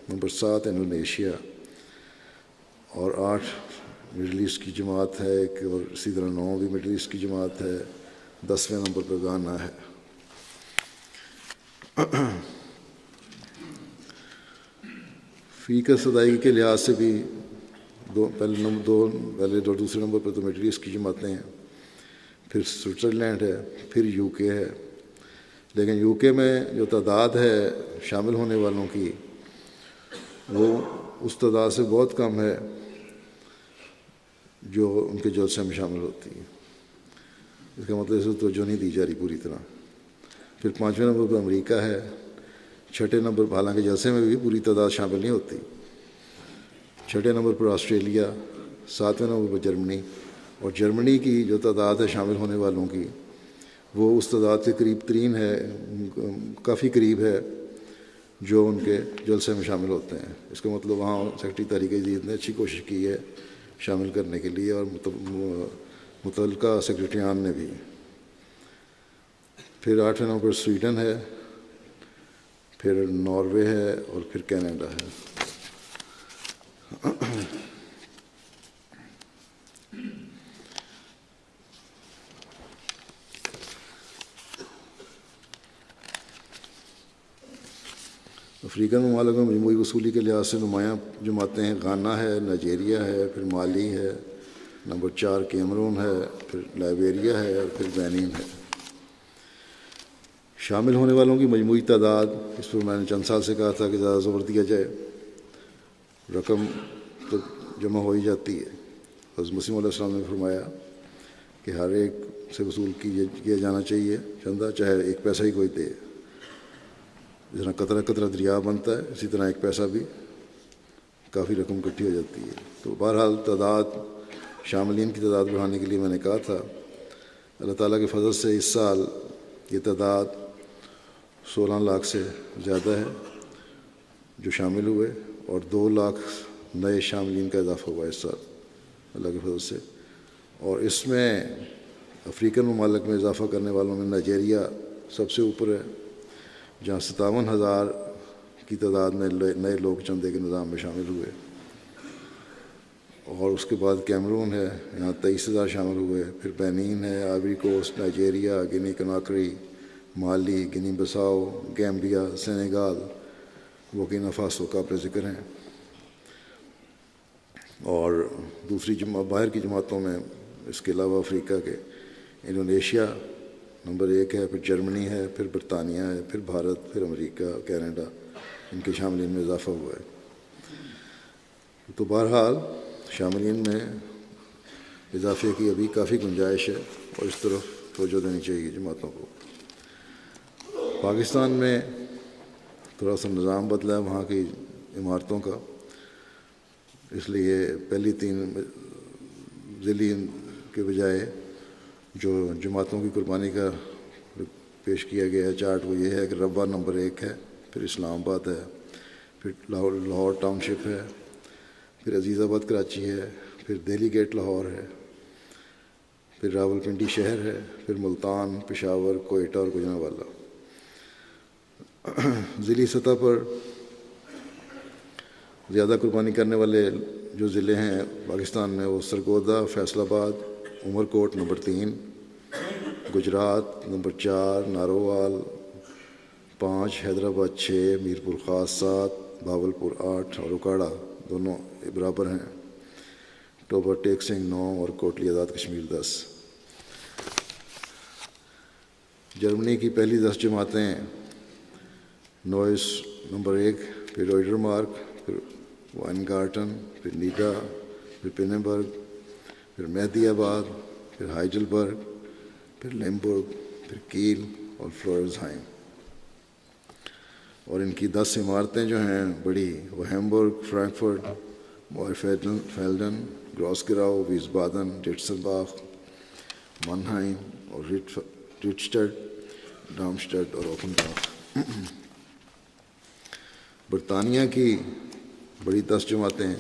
نمبر 7 انڈونیشیا، اور 8 مڈل ایسٹ کی جماعت ہے ایک، اور اسی طرح 9 بھی مڈل ایسٹ کی جماعت ہے۔ 10ویں نمبر پر گانا ہے۔ فی کس ادائیگی کے لحاظ سے بھی پہلے دوسرے نمبر پر تو مڈل ایسٹ کی جماعتیں ہیں، پھر سوئٹزرلینڈ ہے، پھر یو کے ہے۔ لیکن یو کے میں جو تعداد ہے شامل ہونے والوں کی وہ اس تعداد سے بہت کم ہے جو ان کے جلسے میں شامل ہوتی ہے۔ اس کا مطلب اسے توجہ نہیں دی جا رہی پوری طرح۔ پھر 5ویں نمبر پر امریکہ ہے، 6ٹھے نمبر پر حالانکہ جلسے میں بھی پوری تعداد شامل نہیں ہوتی، 6ٹھے نمبر پر آسٹریلیا، 7ویں نمبر پر جرمنی، اور جرمنی کی جو تعداد ہے شامل ہونے والوں کی وہ اس تعداد کے قریب ترین ہے، کافی قریب ہے جو ان کے جلسے میں شامل ہوتے ہیں۔ اس کا مطلب وہاں سیکرٹری تحریک جدید نے اچھی کوشش کی ہے شامل کرنے کے لیے، اور متعلقہ سیکرٹریان نے بھی۔ پھر 8ویں نمبر پر سویڈن ہے، پھر ناروے ہے اور پھر کینیڈا ہے۔ افریقن ممالک میں مجموعی وصولی کے لحاظ سے نمایاں جماعتیں ہیں۔ گانا ہے، نائجیریا ہے، پھر مالی ہے، نمبر 4 کیمرون ہے، پھر لائبیریا ہے اور پھر بینین ہے۔ شامل ہونے والوں کی مجموعی تعداد، اس پر میں نے چند سال سے کہا تھا کہ زیادہ زور دیا جائے، رقم تو جمع ہو ہی جاتی ہے۔ حضرت مسیح علیہ السلام نے فرمایا کہ ہر ایک سے وصول کیا جانا چاہیے چندہ، چاہے ایک پیسہ ہی کوئی دے۔ جس طرح قطرہ قطرہ دریا بنتا ہے، اسی طرح ایک پیسہ بھی کافی رقم اکٹھی ہو جاتی ہے۔ تو بہرحال شاملین کی تعداد بڑھانے کے لیے میں نے کہا تھا، اللہ تعالیٰ کے فضل سے اس سال یہ تعداد 16 لاکھ سے زیادہ ہے جو شامل ہوئے، اور 2 لاکھ نئے شاملین کا اضافہ ہوا اس سال اللہ کے فضل سے۔ اور اس میں افریقن ممالک میں اضافہ کرنے والوں میں نائجیریا سب سے اوپر ہے، جہاں 57,000 کی تعداد میں نئے لوگ چندے کے نظام میں شامل ہوئے، اور اس کے بعد کیمرون ہے، یہاں 23,000 شامل ہوئے، پھر بینین ہے، آئیوری کوسٹ، نائجیریا، گنی کناکری، مالی، گنی بساؤ، گیمبیا، سینیگال، بورکینا فاسو قابل ذکر ہیں۔ اور دوسری باہر کی جماعتوں میں اس کے علاوہ افریقہ کے انڈونیشیا نمبر 1 ہے، پھر جرمنی ہے، پھر برطانیہ ہے، پھر بھارت، پھر امریکہ، کینیڈا، ان کے شاملین میں اضافہ ہوا ہے۔ تو بہرحال شاملین میں اضافے کی ابھی کافی گنجائش ہے، اور اس طرف توجہ دینی چاہیے جماعتوں کو۔ پاکستان میں تھوڑا سا نظام بدلا ہے وہاں کی عمارتوں کا، اس لیے پہلی 3 ضلع کے بجائے جو جماعتوں کی قربانی کا پیش کیا گیا ہے چارٹ، وہ یہ ہے کہ ربوہ نمبر 1 ہے، پھر اسلام آباد ہے، پھر لاہور ٹاؤن شپ ہے، پھر عزیز آباد کراچی ہے، پھر دہلی گیٹ لاہور ہے، پھر راولپنڈی شہر ہے، پھر ملتان، پشاور، کوئٹہ اور گوجرانوالہ۔ ضلعی سطح پر زیادہ قربانی کرنے والے جو ضلع ہیں پاکستان میں، وہ سرگودا، فیصل آباد، عمر کوٹ نمبر 3، گجرات نمبر 4، نارووال 5، حیدرآباد 6، میرپور خاص 7، بھاولپور 8 اور اکاڑا دونوں برابر ہیں، ٹوبہ ٹیک سنگھ 9 اور کوٹلی آزاد کشمیر 10۔ جرمنی کی پہلی 10 جماعتیں نوئس نمبر 1، پھر روئڈر مارک، پھر وائنگارٹن، پھر نیڈا، پھر پیننبرگ، پھر مہدی آباد، پھر ہائیڈلبرگ، پھر لیمبرگ، پھر کیل اور فلورزہائم۔ اور ان کی 10 عمارتیں جو ہیں بڑی، وہ ہیمبرگ، فرینکفرٹ، موئرفیلڈن، گراسگراؤ، ویسبادن، ڈیٹسلباخ، مانہائم اور ریٹشٹڈ، ڈارمسٹڈ اور اوفنباخ۔ برطانیہ کی بڑی 10 جماعتیں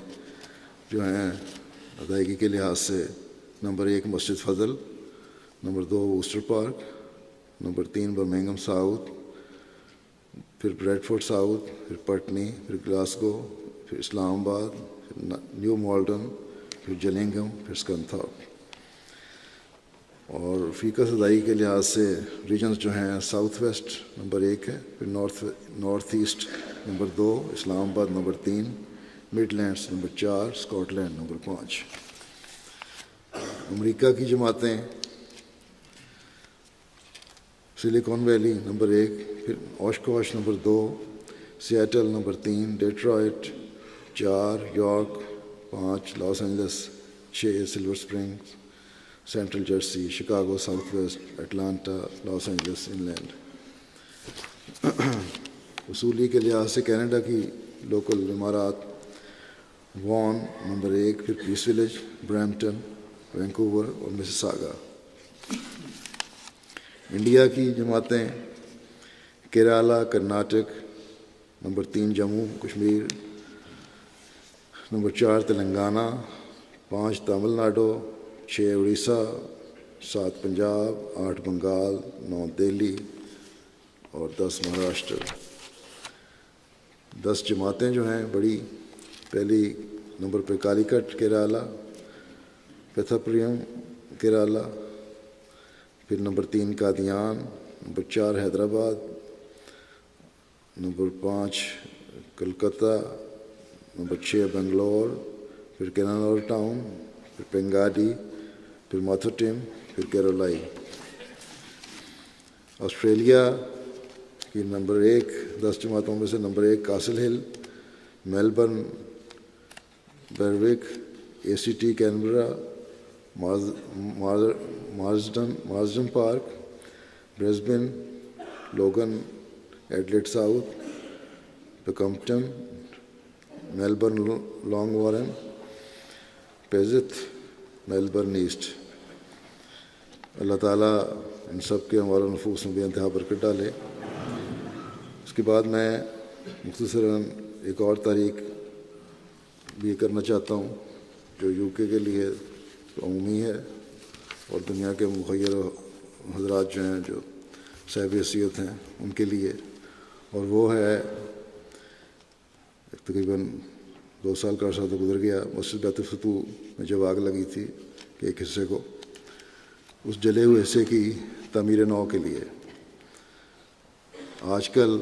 جو ہیں ادائیگی کے لحاظ سے، نمبر 1 مسجد فضل، number 2 Worcester park, number 3 Birmingham south, پھر بریڈفورڈ ساؤتھ، پھر پٹنی، پھر گلاسگو، پھر اسلام آباد، پھر نیو مالڈن، پھر جلنگھم، پھر اسکنتھارپ۔ اور فیکس ادائیگی کے لحاظ سے ریجنز جو ہیں، ساؤتھ ویسٹ نمبر 1 ہے، پھر north east number 2، Islamabad نمبر 3، مڈ لینڈس نمبر 4، اسکاٹ لینڈ نمبر 5۔ امریکہ کی جماعتیں سلیکون ویلی نمبر 1، پھر اوشکوش نمبر 2، سیاٹل نمبر 3، Detroit 4، York 5، Los Angeles 6، Silver Spring, Central Jersey, Chicago South West, Atlanta, Los Angeles Inland. وصولی کے لحاظ سے کینیڈا کی لوکل عمارات وان نمبر 1، پھر پیس ولیج، برامپٹن، وینکوور اور مسیساگا۔ انڈیا کی جماعتیں کیرالہ، کرناٹک، نمبر 3 جموں کشمیر، نمبر 4 تلنگانہ، 5 تامل ناڈو، 6 اڑیسہ، 7 پنجاب، 8 بنگال، 9 دہلی، اور 10 مہاراشٹر. 10 جماعتیں جو ہیں بڑی، پہلی نمبر پہ کالی کٹ کیرالہ، پیتھاپوریم کیرالہ، پھر number 3 Qadian, number 4 Hyderabad, number 5 Calcutta, number 6 Bangalore, پھر کینانور ٹاؤن، پھر پنگاڈی، پھر ماتھوٹیم، پھر کیرولائی. آسٹریلیا کی نمبر 1 10 جماعتوں میں سے نمبر 1 Castle Hill, Melbourne, Berwick, ACT Canberra, Marsden Park, Brisbane, Logan, Adelaide South, Pakenham, Melbourne Langwarrin, Perth, Melbourne East. اللہ تعالیٰ ان سب کے اموال و نفوس میں بے انتہا برکت ڈالے. اس کے بعد میں مختصراً ایک اور تاریخ بھی کرنا چاہتا ہوں جو UK کے لیے عمومی ہے اور دنیا کے مخیر حضرات جو ہیں جو صاحب حیثیت ہیں ان کے لیے، اور وہ ہے تقریباً 2 سال کا عرصہ تو گزر گیا، مسجد بیت الفتوح میں جب آگ لگی تھی کہ ایک حصے کو، اس جلے ہوئے حصے کی تعمیر نو کے لیے. آج کل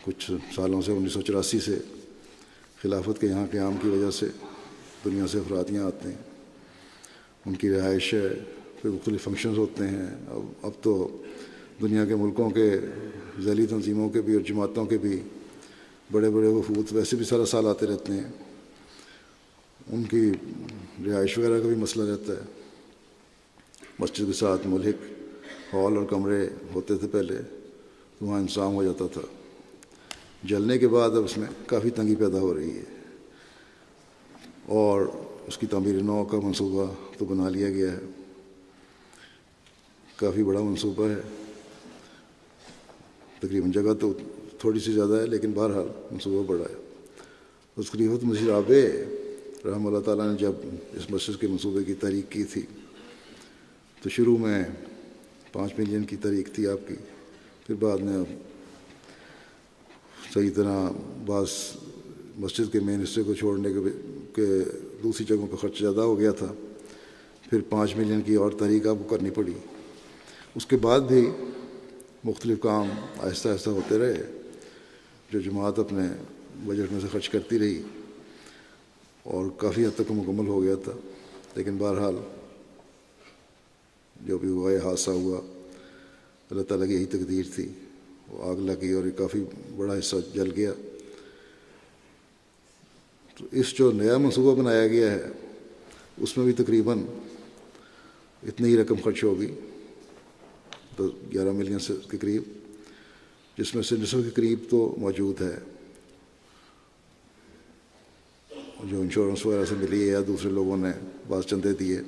کچھ سالوں سے 1984 سے خلافت کے یہاں قیام کی وجہ سے دنیا سے افراد یہاں آتے ہیں، ان کی رہائش ہے، پھر مختلف فنکشنز ہوتے ہیں. اب تو دنیا کے ملکوں کے ذیلی تنظیموں کے بھی اور جماعتوں کے بھی بڑے بڑے وفود ویسے بھی سارا سال آتے رہتے ہیں، ان کی رہائش وغیرہ کا بھی مسئلہ رہتا ہے. مسجد کے ساتھ ملحق ہال اور کمرے ہوتے تھے پہلے، تو وہاں انتظام ہو جاتا تھا. جلنے کے بعد اب اس میں کافی تنگی پیدا ہو رہی ہے اور اس کی تعمیر نو کا منصوبہ تو بنا لیا گیا ہے. کافی بڑا منصوبہ ہے، تقریباً جگہ تو تھوڑی سی زیادہ ہے لیکن بہرحال منصوبہ بڑا ہے. اس خلیفۃ مسیح رابع رحمہ اللہ تعالیٰ نے جب اس مسجد کے منصوبے کی تحریک کی تھی تو شروع میں 5 ملین کی تحریک تھی آپ کی، پھر بعد میں صحیح طرح بعض مسجد کے مین حصے کو چھوڑنے کے دوسری جگہوں پہ خرچ زیادہ ہو گیا تھا، پھر 5 ملین کی اور تحریک آپ کو کرنی پڑی. اس کے بعد بھی مختلف کام آہستہ آہستہ ہوتے رہے جو جماعت اپنے بجٹ میں سے خرچ کرتی رہی اور کافی حد تک مکمل ہو گیا تھا. لیکن بہرحال جو بھی ہوا، یہ حادثہ ہوا، اللہ تعالیٰ کی یہی تقدیر تھی. وہ آگ لگی اور یہ کافی بڑا حصہ جل گیا. تو اس جو نیا منصوبہ بنایا گیا ہے اس میں بھی تقریباً اتنی ہی رقم خرچ ہوگی، تو 11 ملین سے کے قریب، جس میں سے نصف کے قریب تو موجود ہے جو انشورنس وغیرہ سے ملی ہے یا دوسرے لوگوں نے بعض چندے دیے.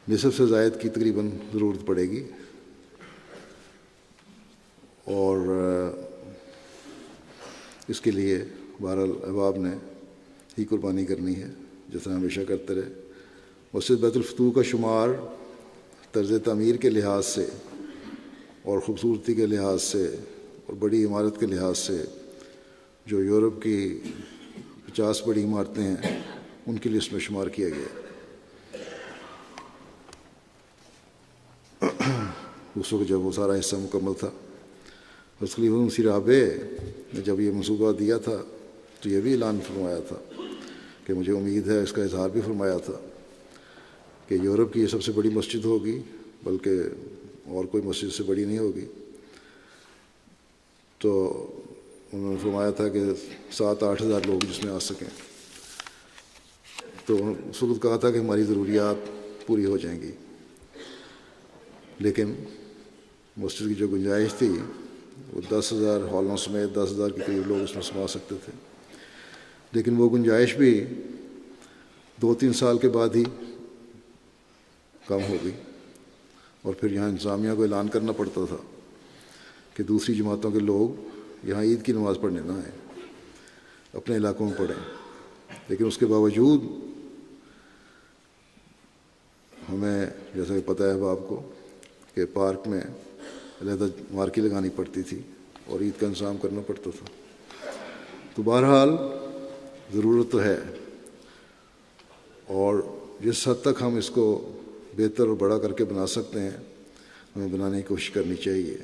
نصف سے زائد کی تقریباً ضرورت پڑے گی اور اس کے لیے بہرحال احباب نے ہی قربانی کرنی ہے جس طرح ہمیشہ کرتے رہے. مسجد بیت الفتوح کا شمار طرز تعمیر کے لحاظ سے اور خوبصورتی کے لحاظ سے اور بڑی عمارت کے لحاظ سے جو یورپ کی 50 بڑی عمارتیں ہیں ان کی لسٹ میں شمار کیا گیا. اس وقت جب وہ سارا حصہ مکمل تھا، حضرت خلیفہ مسیح رابع نے جب یہ منصوبہ دیا تھا تو یہ بھی اعلان فرمایا تھا کہ مجھے امید ہے، اس کا اظہار بھی فرمایا تھا کہ یورپ کی یہ سب سے بڑی مسجد ہوگی، بلکہ اور کوئی مسجد سے بڑی نہیں ہوگی. تو انہوں نے فرمایا تھا کہ 7-8 ہزار لوگ جس میں آ سکیں. تو اس وقت کہا تھا کہ ہماری ضروریات پوری ہو جائیں گی، لیکن مسجد کی جو گنجائش تھی وہ 10,000 ہالوں سمیت 10,000 کے قریب لوگ اس میں سما سکتے تھے. لیکن وہ گنجائش بھی 2-3 سال کے بعد ہی کم ہو گئی اور پھر یہاں انتظامیہ کو اعلان کرنا پڑتا تھا کہ دوسری جماعتوں کے لوگ یہاں عید کی نماز پڑھنے نہ آئیں، اپنے علاقوں میں پڑھیں. لیکن اس کے باوجود ہمیں جیسا کہ پتہ ہے اب آپ کو کہ پارک میں علیحدہ مارکی لگانی پڑتی تھی اور عید کا انتظام کرنا پڑتا تھا. تو بہرحال ضرورت تو ہے، اور جس حد تک ہم اس کو بہتر اور بڑا کر کے بنا سکتے ہیں ہمیں بنانے کی کوشش کرنی چاہیے.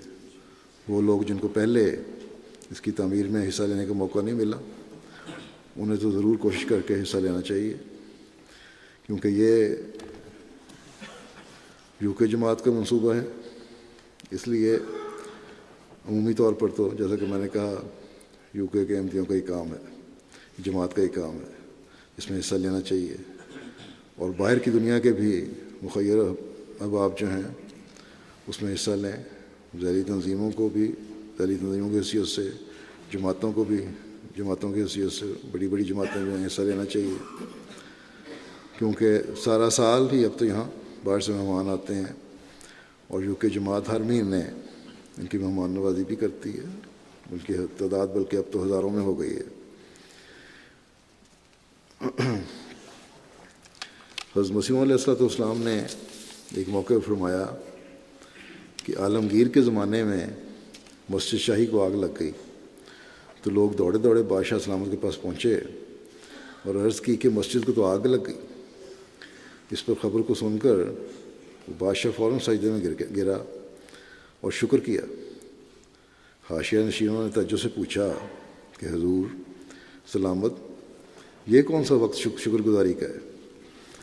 وہ لوگ جن کو پہلے اس کی تعمیر میں حصہ لینے کا موقع نہیں ملا انہیں تو ضرور کوشش کر کے حصہ لینا چاہیے، کیونکہ یہ یو کے جماعت کا منصوبہ ہے. اس لیے عمومی طور پر تو جیسا کہ میں نے کہا یو کے احمدیوں کا ہی کام ہے، جماعت کا ہی کام ہے، اس میں حصہ لینا چاہیے. اور باہر کی دنیا کے بھی مخیر احباب جو ہیں اس میں حصہ لیں. ذیلی تنظیموں کو بھی ذیلی تنظیموں کی حیثیت سے، جماعتوں کو بھی جماعتوں کی حیثیت سے، بڑی بڑی جماعتیں جو ہیں حصہ لینا چاہیے، کیونکہ سارا سال ہی اب تو یہاں باہر سے مہمان آتے ہیں اور یو کے جماعت ہر مہینے ان کی مہمان نوازی بھی کرتی ہے، بلکہ تعداد اب تو ہزاروں میں ہو گئی ہے. حضرت مسیح علیہ السلام نے ایک موقع فرمایا کہ عالمگیر کے زمانے میں مسجد شاہی کو آگ لگ گئی تو لوگ دوڑے دوڑے بادشاہ سلامت کے پاس پہنچے اور عرض کی کہ مسجد کو تو آگ لگ گئی. اس پر خبر کو سن کر بادشاہ فوراً سجدے میں گرا اور شکر کیا. حاشیہ نشینوں نے تعجب سے پوچھا کہ حضور سلامت، یہ کون سا وقت شکر گزاری کا ہے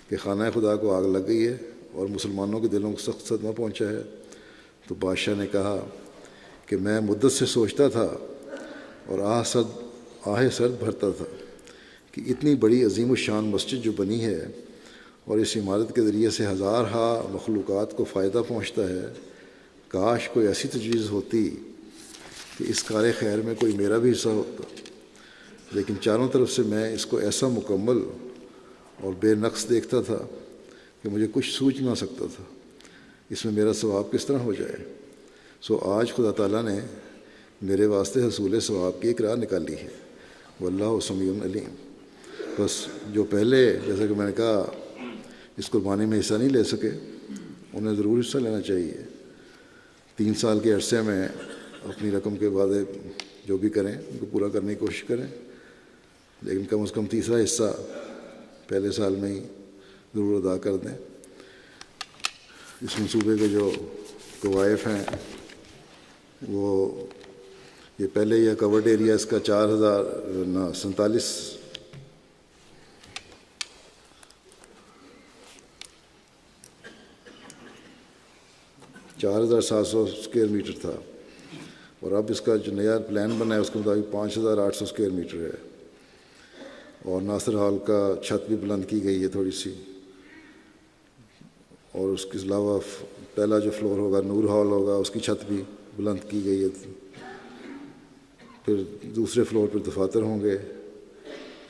کہ خانہ خدا کو آگ لگ گئی ہے اور مسلمانوں کے دلوں کو سخت صدمہ پہنچا ہے؟ تو بادشاہ نے کہا کہ میں مدت سے سوچتا تھا اور آہ سرد بھرتا تھا کہ اتنی بڑی عظیم الشان مسجد جو بنی ہے اور اس عمارت کے ذریعے سے ہزارہا مخلوقات کو فائدہ پہنچتا ہے، کاش کوئی ایسی تجویز ہوتی کہ اس کار خیر میں کوئی میرا بھی حصہ ہوتا. لیکن چاروں طرف سے میں اس کو ایسا مکمل اور بے نقص دیکھتا تھا کہ مجھے کچھ سوچ نہ سکتا تھا اس میں میرا ثواب کس طرح ہو جائے. سو آج خدا تعالیٰ نے میرے واسطے حصول ثواب کی ایک راہ نکالی ہے، واللہ سمیع علیم. بس جو پہلے جیسا کہ میں نے کہا اس قربانی میں حصہ نہیں لے سکے انہیں ضرور حصہ لینا چاہیے. 3 سال کے عرصے میں اپنی رقم کے وعدے جو بھی کریں ان کو پورا کرنے کی کوشش کریں، لیکن کم از کم تیسرا حصہ پہلے سال میں ہی ضرور ادا کر دیں. اس منصوبے کے جو کوائف ہیں وہ یہ پہلے یہ کورڈ ایریا اس کا 4,700 اسکوائر میٹر تھا، اور اب اس کا جو نیا پلان بنا ہے اس کے مطابق 5,800 اسکوائر میٹر ہے. اور ناصر ہال کا چھت بھی بلند کی گئی ہے تھوڑی سی، اور اس کے علاوہ پہلا جو فلور ہوگا نور ہال ہوگا اس کی چھت بھی بلند کی گئی ہے. پھر دوسرے فلور پر دفاتر ہوں گے،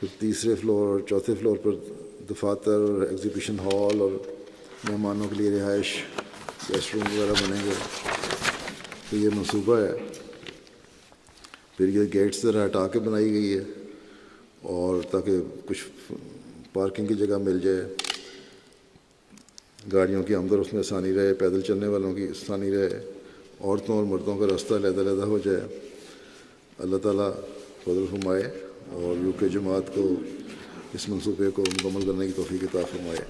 پھر تیسرے فلور اور چوتھے فلور پر دفاتر اور ایگزیبیشن ہال اور مہمانوں کے لیے رہائش گیسٹ روم وغیرہ بنیں گے. تو یہ منصوبہ ہے. پھر یہ گیٹس ذرا ہٹا کے بنائی گئی ہے اور تاکہ کچھ پارکنگ کی جگہ مل جائے، گاڑیوں کی آمد و رفت میں آسانی رہے، پیدل چلنے والوں کی آسانی رہے، عورتوں اور مردوں کا راستہ علیحدہ علیحدہ ہو جائے. اللہ تعالیٰ فضل فرمائے اور یو کے جماعت کو اس منصوبے کو مکمل کرنے کی توفیق عطا فرمائے.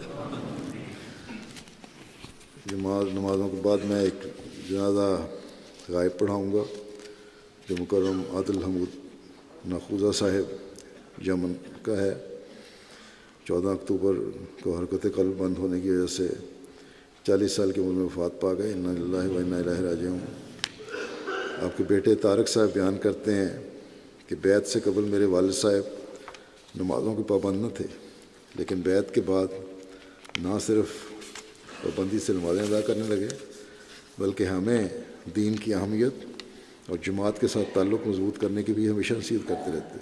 نمازوں کے بعد میں ایک جنازہ غائب پڑھاؤں گا جو مکرم عادل حمود ناخوذہ صاحب یمن کا ہے. 14 اکتوبر کو حرکت قلب بند ہونے کی وجہ سے 40 سال کی عمر میں وفات پا گئے. انا للہ و انا الیہ راجعون. آپ کے بیٹے طارق صاحب بیان کرتے ہیں کہ بیعت سے قبل میرے والد صاحب نمازوں کے پابند نہ تھے، لیکن بیعت کے بعد نہ صرف پابندی سے نمازیں ادا کرنے لگے بلکہ ہمیں دین کی اہمیت اور جماعت کے ساتھ تعلق مضبوط کرنے کی بھی ہمیشہ نصیحت کرتے رہتے.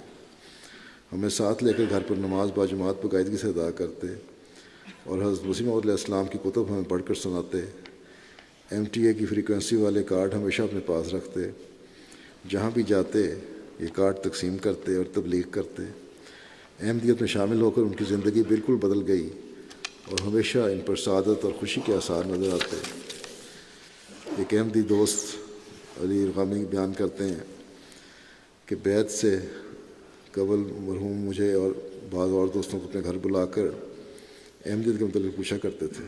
ہمیں ساتھ لے کر گھر پر نماز با جماعت باقاعدگی سے ادا کرتے اور حضرت مسیح موعود علیہ السلام کی کتب ہمیں پڑھ کر سناتے. MTA کی فریکوینسی والے کارڈ ہمیشہ اپنے پاس رکھتے. جہاں بھی جاتے یہ کارڈ تقسیم کرتے اور تبلیغ کرتے. احمدیت میں شامل ہو کر ان کی زندگی بالکل بدل گئی اور ہمیشہ ان پر سعادت اور خوشی کے آثار نظر آتے. ایک احمدی دوست علی ارغامی بیان کرتے ہیں کہ بیعت سے قبل مرحوم مجھے اور بعض اور دوستوں کو اپنے گھر بلا کر احمدیت کے متعلق پوچھا کرتے تھے۔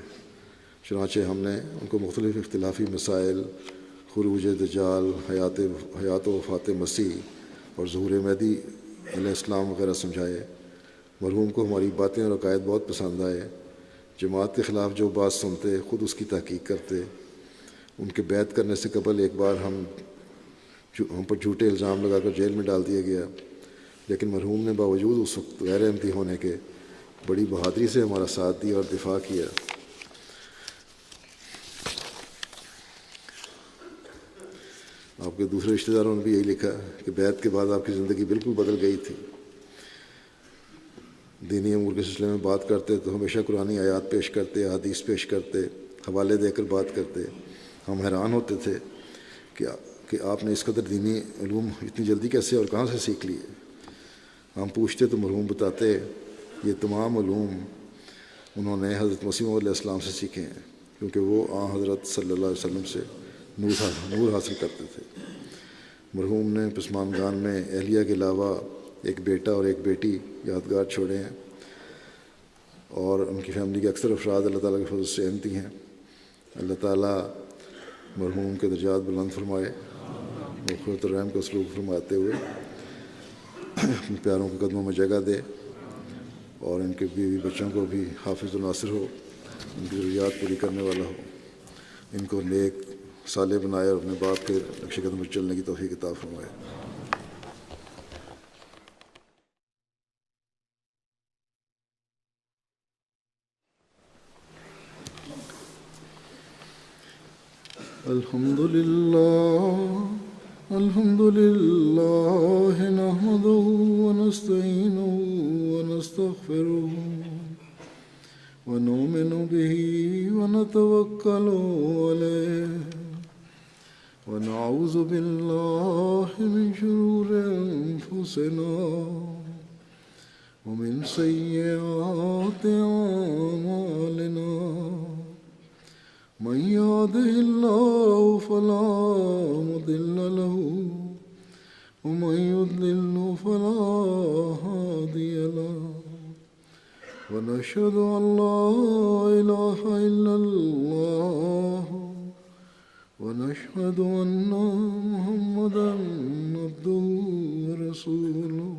چنانچہ ہم نے ان کو مختلف اختلافی مسائل، خروج دجال، حیات و وفات مسیح اور ظہور مہدی علیہ السلام وغیرہ سمجھائے۔ مرحوم کو ہماری باتیں اور عقائد بہت پسند آئے۔ جماعت کے خلاف جو بات سنتے خود اس کی تحقیق کرتے۔ ان کے بیعت کرنے سے قبل ایک بار ہم پر جھوٹے الزام لگا کر جیل میں ڈال دیا گیا، لیکن مرحوم نے باوجود اس وقت غیر احمدی ہونے کے بڑی بہادری سے ہمارا ساتھ دیا اور دفاع کیا۔ آپ کے دوسرے رشتہ داروں نے بھی یہی لکھا کہ بیعت کے بعد آپ کی زندگی بالکل بدل گئی تھی۔ دینی امور کے سلسلے میں بات کرتے تو ہمیشہ قرآنی آیات پیش کرتے، احادیث پیش کرتے، حوالے دے کر بات کرتے۔ ہم حیران ہوتے تھے کہ آپ نے اس قدر دینی علوم اتنی جلدی کیسے اور کہاں سے سیکھ لیے۔ ہم پوچھتے تو مرحوم بتاتے یہ تمام علوم انہوں نے حضرت مسیح علیہ السلام سے سیکھے ہیں، کیونکہ وہ حضرت صلی اللہ علیہ وسلم سے نور حاصل کرتے تھے۔ مرحوم نے پسماندگان میں اہلیہ کے علاوہ ایک بیٹا اور ایک بیٹی یادگار چھوڑے ہیں، اور ان کی فیملی کے اکثر افراد اللہ تعالیٰ کے فضل سے احمدی ہیں۔ اللہ تعالیٰ مرحوم کے درجات بلند فرمائے، مغفرت الرحم کا سلوک فرماتے ہوئے اپنے پیاروں کے قدموں میں جگہ دے، اور ان کے بیوی بچوں کو بھی حافظ و ناصر ہو، ان کی ضروریات پوری کرنے والا ہو، ان کو نیک صالح بنائے اور اپنے باپ کے نقش قدم پر چلنے کی توفیق عطا فرمائے۔ الحمد لله نحمده ونستعينه ونستغفره ونؤمن به ونتوكل عليه ونعوذ بالله من شرور أنفسنا ومن سيئات أعمالنا، من يهده الله فلا مضل له ومن يضلل فلا هادي له، ونشهد أن لا إله إلا الله ونشهد أن محمدا عبده ورسوله۔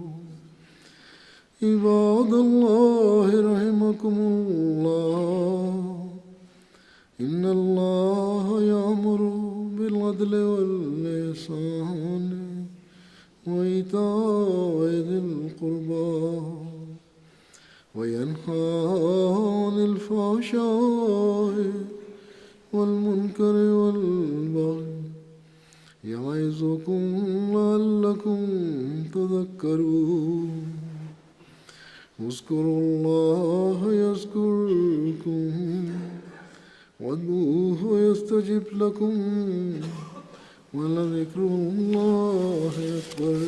عباد الله رحمكم الله، إن الله يأمر بالعدل والإحسان وإيتاء ذي القربى وينهى عن الفحشاء والمنكر والبغي يعظكم لعلكم تذكرون۔ اذكروا الله يذكركم وادعوه يستجب لكم ولذكر الله أكبر۔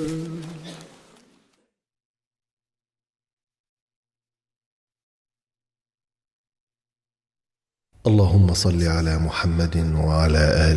اللهم صل على محمد وعلى آله